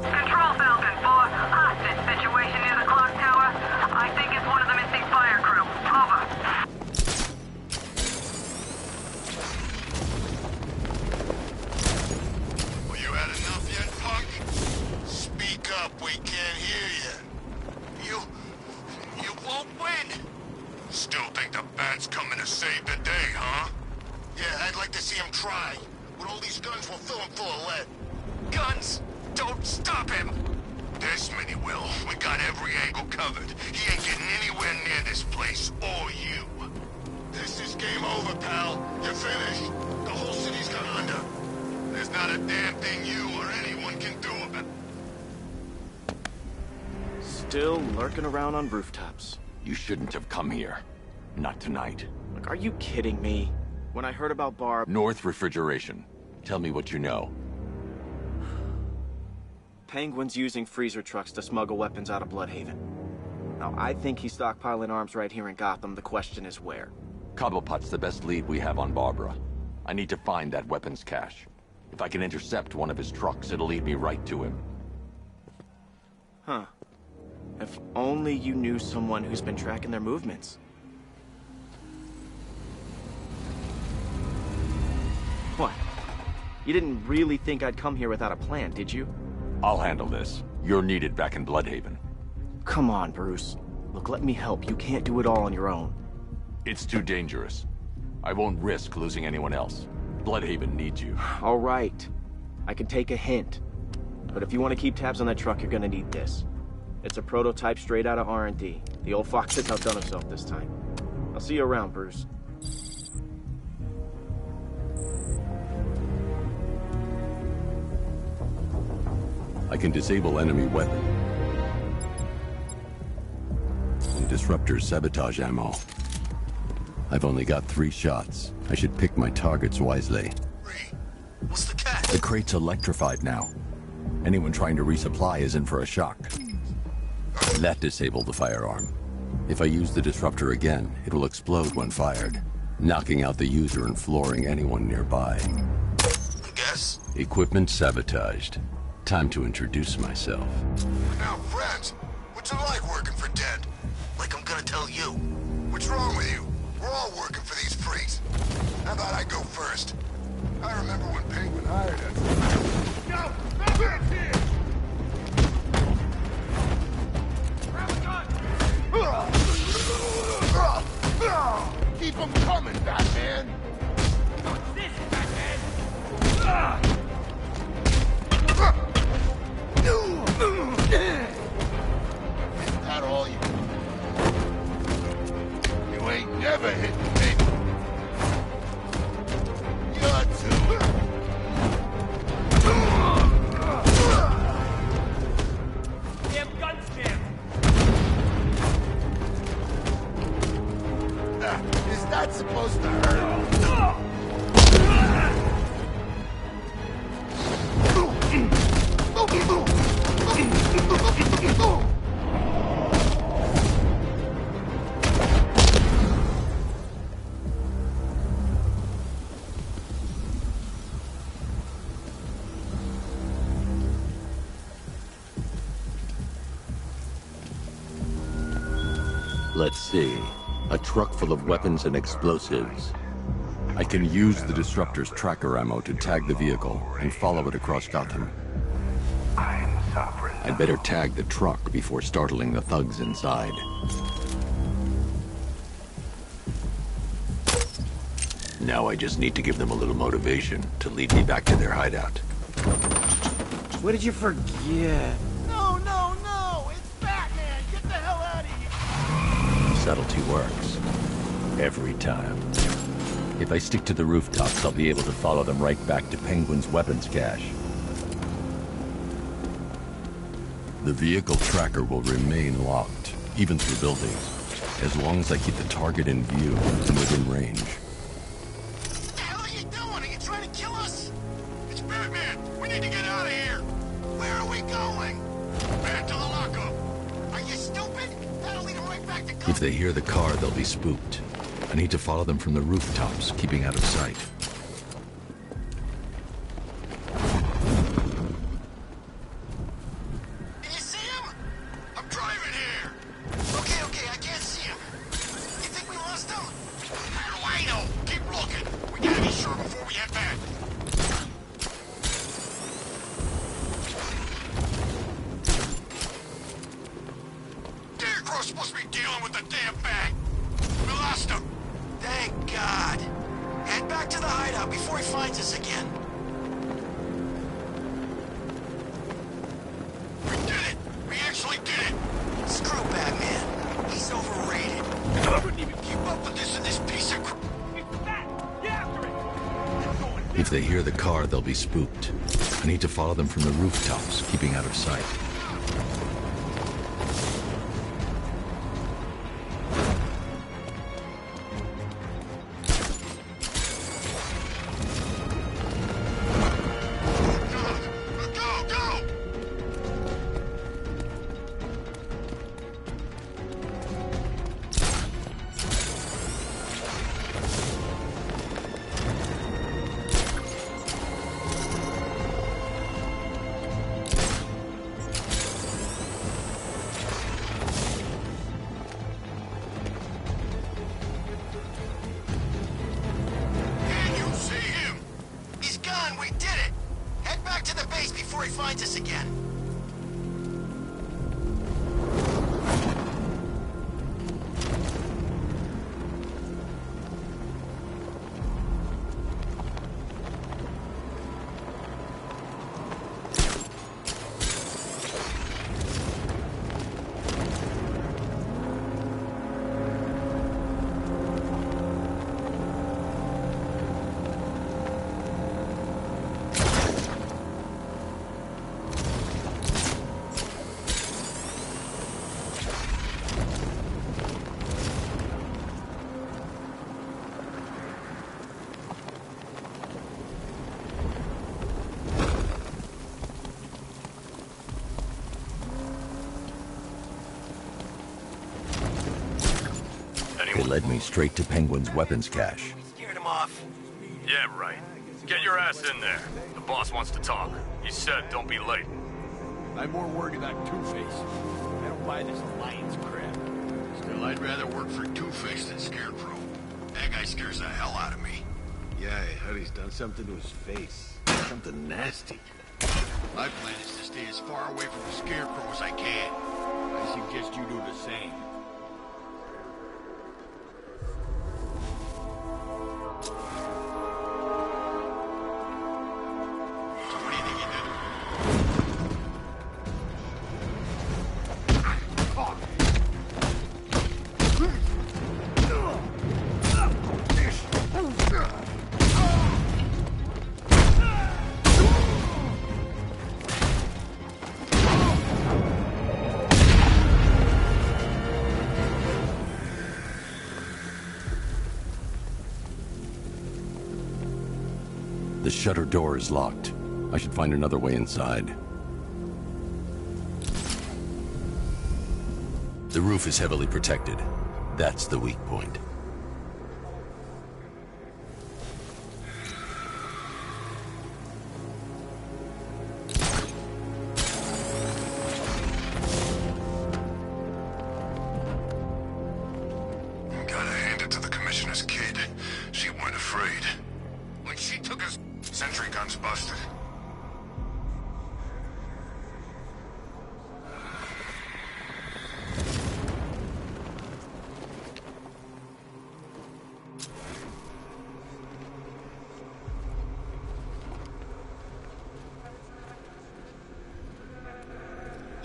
Control Falcon 4, hostage situation near the clock tower. I think it's one of the missing fire crew. Over. Well, you had enough yet, punk? Speak up, we can't hear you. You won't win. Still think the Bat's coming to save the day, huh? Yeah, I'd like to see him try. With all these guns, we'll fill him full of lead. Guns! Don't stop him! This many will. We got every angle covered. He ain't getting anywhere near this place, or you. This is game over, pal. You're finished. The whole city's gone under. There's not a damn thing you or anyone can do about it. Still lurking around on rooftops. You shouldn't have come here. Not tonight. Look, are you kidding me? When I heard about Barb... North Refrigeration. Tell me what you know. Penguin's using freezer trucks to smuggle weapons out of Bloodhaven. Now, I think he's stockpiling arms right here in Gotham. The question is where. Cobblepot's the best lead we have on Barbara. I need to find that weapons cache. If I can intercept one of his trucks, it'll lead me right to him. Huh. If only you knew someone who's been tracking their movements. What? You didn't really think I'd come here without a plan, did you? I'll handle this. You're needed back in Bloodhaven. Come on, Bruce. Look, let me help. You can't do it all on your own. It's too dangerous. I won't risk losing anyone else. Bloodhaven needs you. All right. I can take a hint. But if you want to keep tabs on that truck, you're gonna need this. It's a prototype straight out of R&D. The old fox has outdone himself this time. I'll see you around, Bruce. I can disable enemy weapon. And disruptor sabotage ammo. I've only got 3 shots. I should pick my targets wisely. What's the catch? The crate's electrified now. Anyone trying to resupply is in for a shock. That disabled the firearm. If I use the disruptor again, it will explode when fired, knocking out the user and flooring anyone nearby. Guess? Equipment sabotaged. Time to introduce myself. Now, friends, what's it like working for Dead? Like I'm gonna tell you. What's wrong with you? We're all working for these freaks. How about I go first? I remember when Penguin hired us. No! Batman's here! Grab a gun! Keep them coming, Batman! What's this, Batman? Is that all you... You ain't never hit me. You're too... Damn gun's jammed. Is that supposed to hurt? Let's see. A truck full of weapons and explosives. I can use the disruptor's tracker ammo to tag the vehicle and follow it across Gotham. I'd better tag the truck before startling the thugs inside. Now I just need to give them a little motivation to lead me back to their hideout. What did you forget? No, no, no! It's Batman! Get the hell out of here! Subtlety works. Every time. If I stick to the rooftops, I'll be able to follow them right back to Penguin's weapons cache. The vehicle tracker will remain locked, even through buildings, as long as I keep the target in view and within range. What the hell are you doing? Are you trying to kill us? It's Batman! We need to get out of here! Where are we going? Back to the lockup! Are you stupid? That'll lead them right back to... If they hear the car, they'll be spooked. I need to follow them from the rooftops, keeping out of sight. Can you see him? I'm driving here! Okay, okay, I can't see him. You think we lost him? How do I know? Keep looking. We gotta be sure before we head back. Scarecrow's supposed to be dealing with the damn bag. We lost him. Thank God. Head back to the hideout before he finds us again. We did it! We actually did it! Screw Batman. He's overrated. I couldn't even keep up with this in this piece of crap. Get after it! If they hear the car, they'll be spooked. I need to follow them from the rooftops, keeping out of sight. Before he finds us again. They led me straight to Penguin's weapons cache. Scared him off. Yeah, right. Get your ass in there. The boss wants to talk. He said don't be late. I'm more worried about Two-Face. I don't buy this alliance crap. Still, I'd rather work for Two-Face than Scarecrow. That guy scares the hell out of me. Yeah, I heard he's done something to his face. Something nasty. My plan is to stay as far away from the Scarecrow as I can. I suggest you do the same. The shutter door is locked. I should find another way inside. The roof is heavily protected. That's the weak point. Gotta hand it to the commissioner's kid. She weren't afraid. When she took us, sentry guns busted.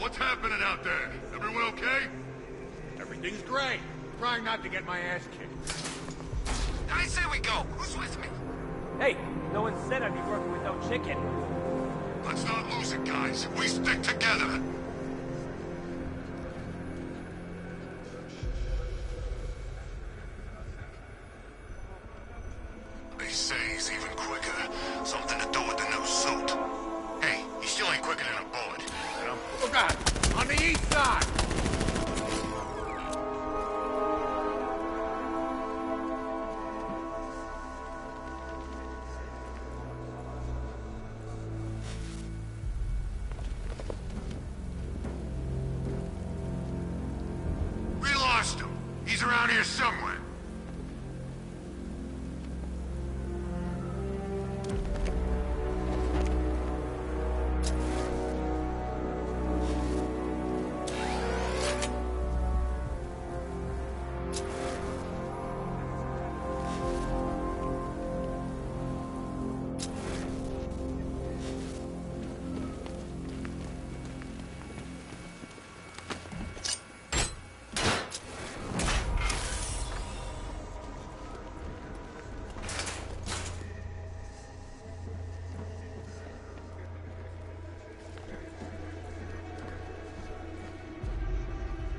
What's happening out there? Everyone okay? Everything's great. Trying not to get my ass kicked. I say we go. Who's with me? Hey, no one said I'd be working with no chicken. Let's not lose it, guys. We stick together. They say he's even quicker. Something to do with the new suit. Hey, he still ain't quicker than a bullet. Look out! On the east side! We lost him. He's around here somewhere.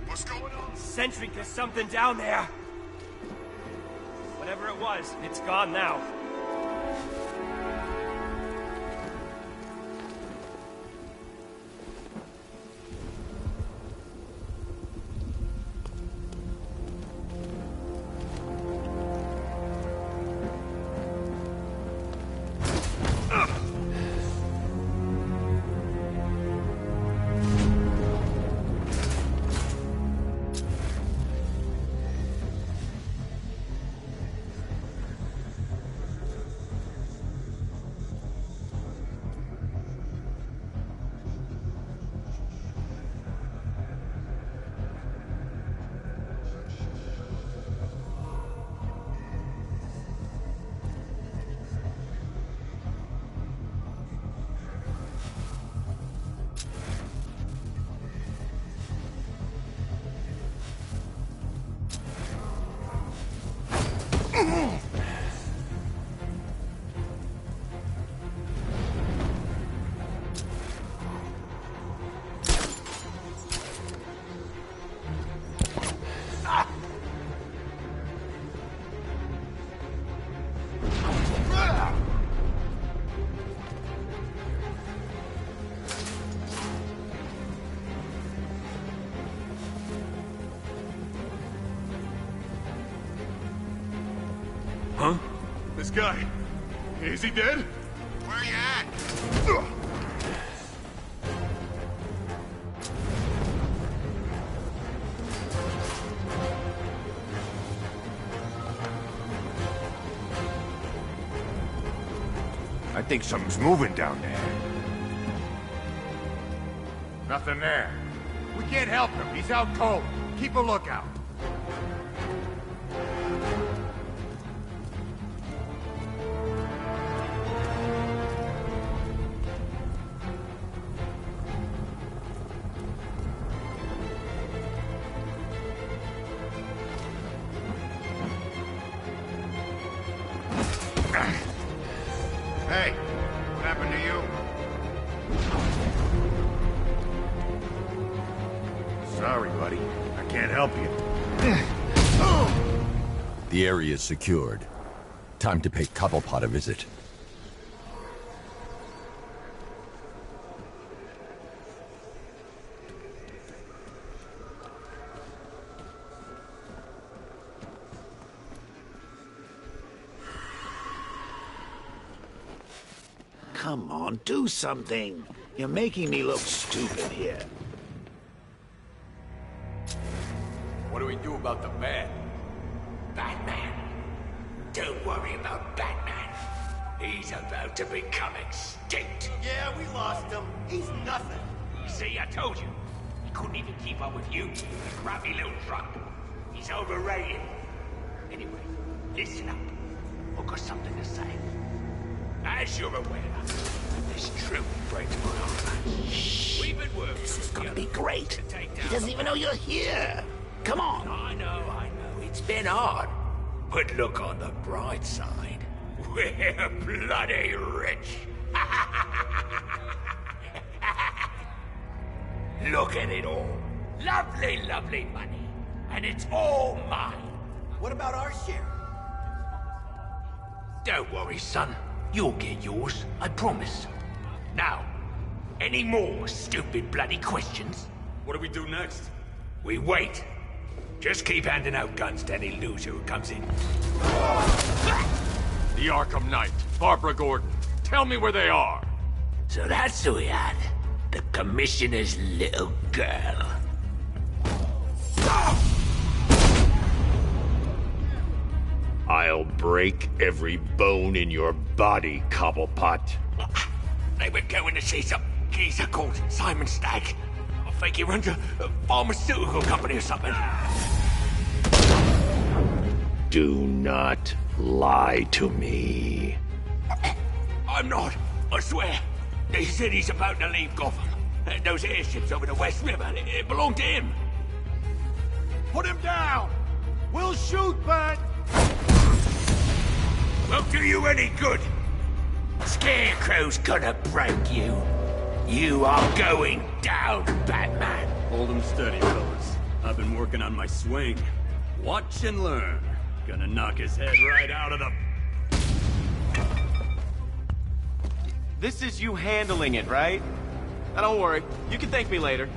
What's going on? Sentry, there's something down there. Whatever it was, it's gone now. Huh? This guy, is he dead? Where you at? I think something's moving down there. Nothing there. We can't help him. He's out cold. Keep a lookout. Hey, what happened to you? Sorry, buddy. I can't help you. The area is secured. Time to pay Cobblepot a visit. Come on, do something. You're making me look stupid here. What do we do about the man? Batman. Don't worry about Batman. He's about to become extinct. Yeah, we lost him. He's nothing. See, I told you. He couldn't even keep up with you, the crappy little truck. He's overrated. Anyway, listen up. I've got something to say. As you're aware, This truly breaks my heart. We've been working. This is gonna be great. He doesn't even know you're here. Come on. I know. It's been hard. But look on the bright side. We're bloody rich. Look at it all. Lovely, lovely money. And it's all mine. What about our share? Don't worry, son. You'll get yours, I promise. Now, any more stupid bloody questions? What do we do next? We wait. Just keep handing out guns to any loser who comes in. The Arkham Knight, Barbara Gordon. Tell me where they are. So that's who we had. The Commissioner's little girl. I'll break every bone in your body, Cobblepot. They were going to see some geezer called Simon Stagg. I think he runs a pharmaceutical company or something. Do not lie to me. I'm not, I swear. They said he's about to leave Gotham. Those airships over the West River, it belonged to him. Put him down! We'll shoot, but... Won't do you any good. Scarecrow's gonna break you. You are going down, Batman. Hold him steady, fellas. I've been working on my swing. Watch and learn. Gonna knock his head right out of the... This is you handling it, right? Now don't worry. You can thank me later.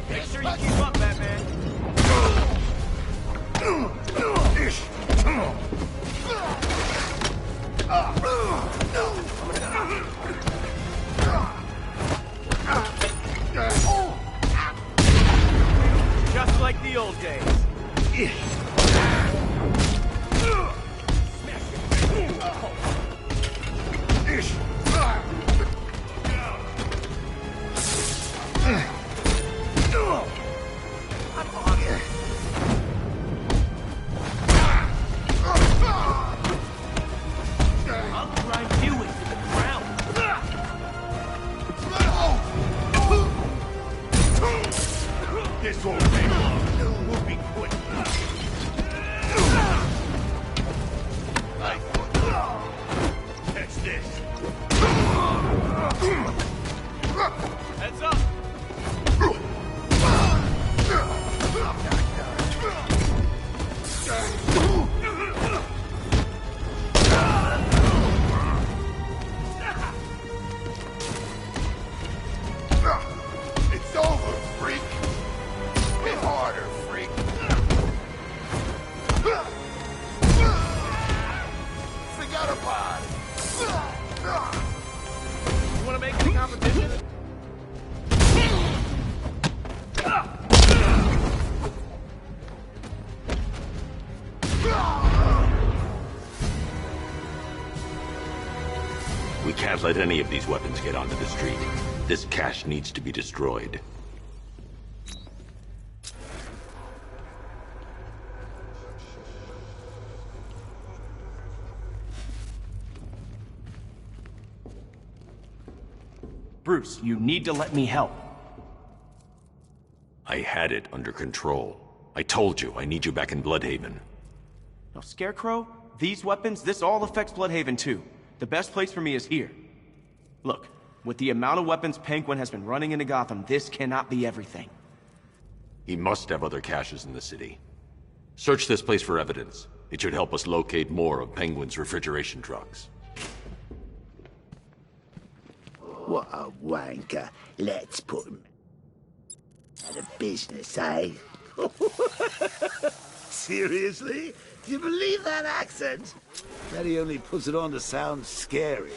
Make sure you keep up, Batman. Just like the old days. I'll grind you into the ground. This won't take long. We'll be quick. Catch this. Heads up. It's over, freak. Hit harder, freak. Forgot about it. You wanna make it a competition? We can't let any of these weapons get onto the street. This cache needs to be destroyed. Bruce, you need to let me help. I had it under control. I told you, I need you back in Bloodhaven. Now, Scarecrow, these weapons, this all affects Bloodhaven too. The best place for me is here. Look, with the amount of weapons Penguin has been running into Gotham, this cannot be everything. He must have other caches in the city. Search this place for evidence. It should help us locate more of Penguin's refrigeration trucks. What a wanker. Let's put him out of business, eh? Seriously? Do you believe that accent? Bet he only puts it on to sound scary.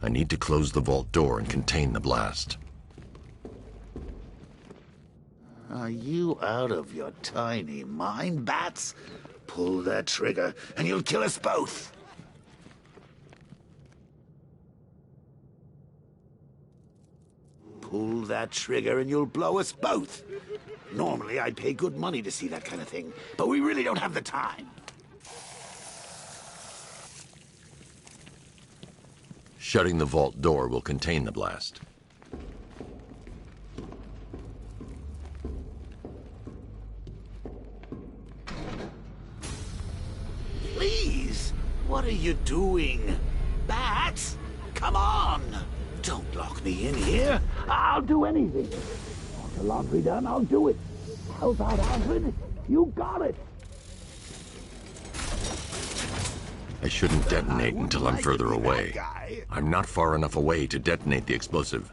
I need to close the vault door and contain the blast. Are you out of your tiny mind, Bats? Pull that trigger, and you'll kill us both. that trigger and you'll blow us both. Normally, I'd pay good money to see that kind of thing, but we really don't have the time. Shutting the vault door will contain the blast. Please, what are you doing? Bats? Come on! Don't lock me in here. I'll do anything. Want the laundry done? I'll do it. Help out, Alfred. You got it. I shouldn't detonate until I'm further away. I'm not far enough away to detonate the explosive.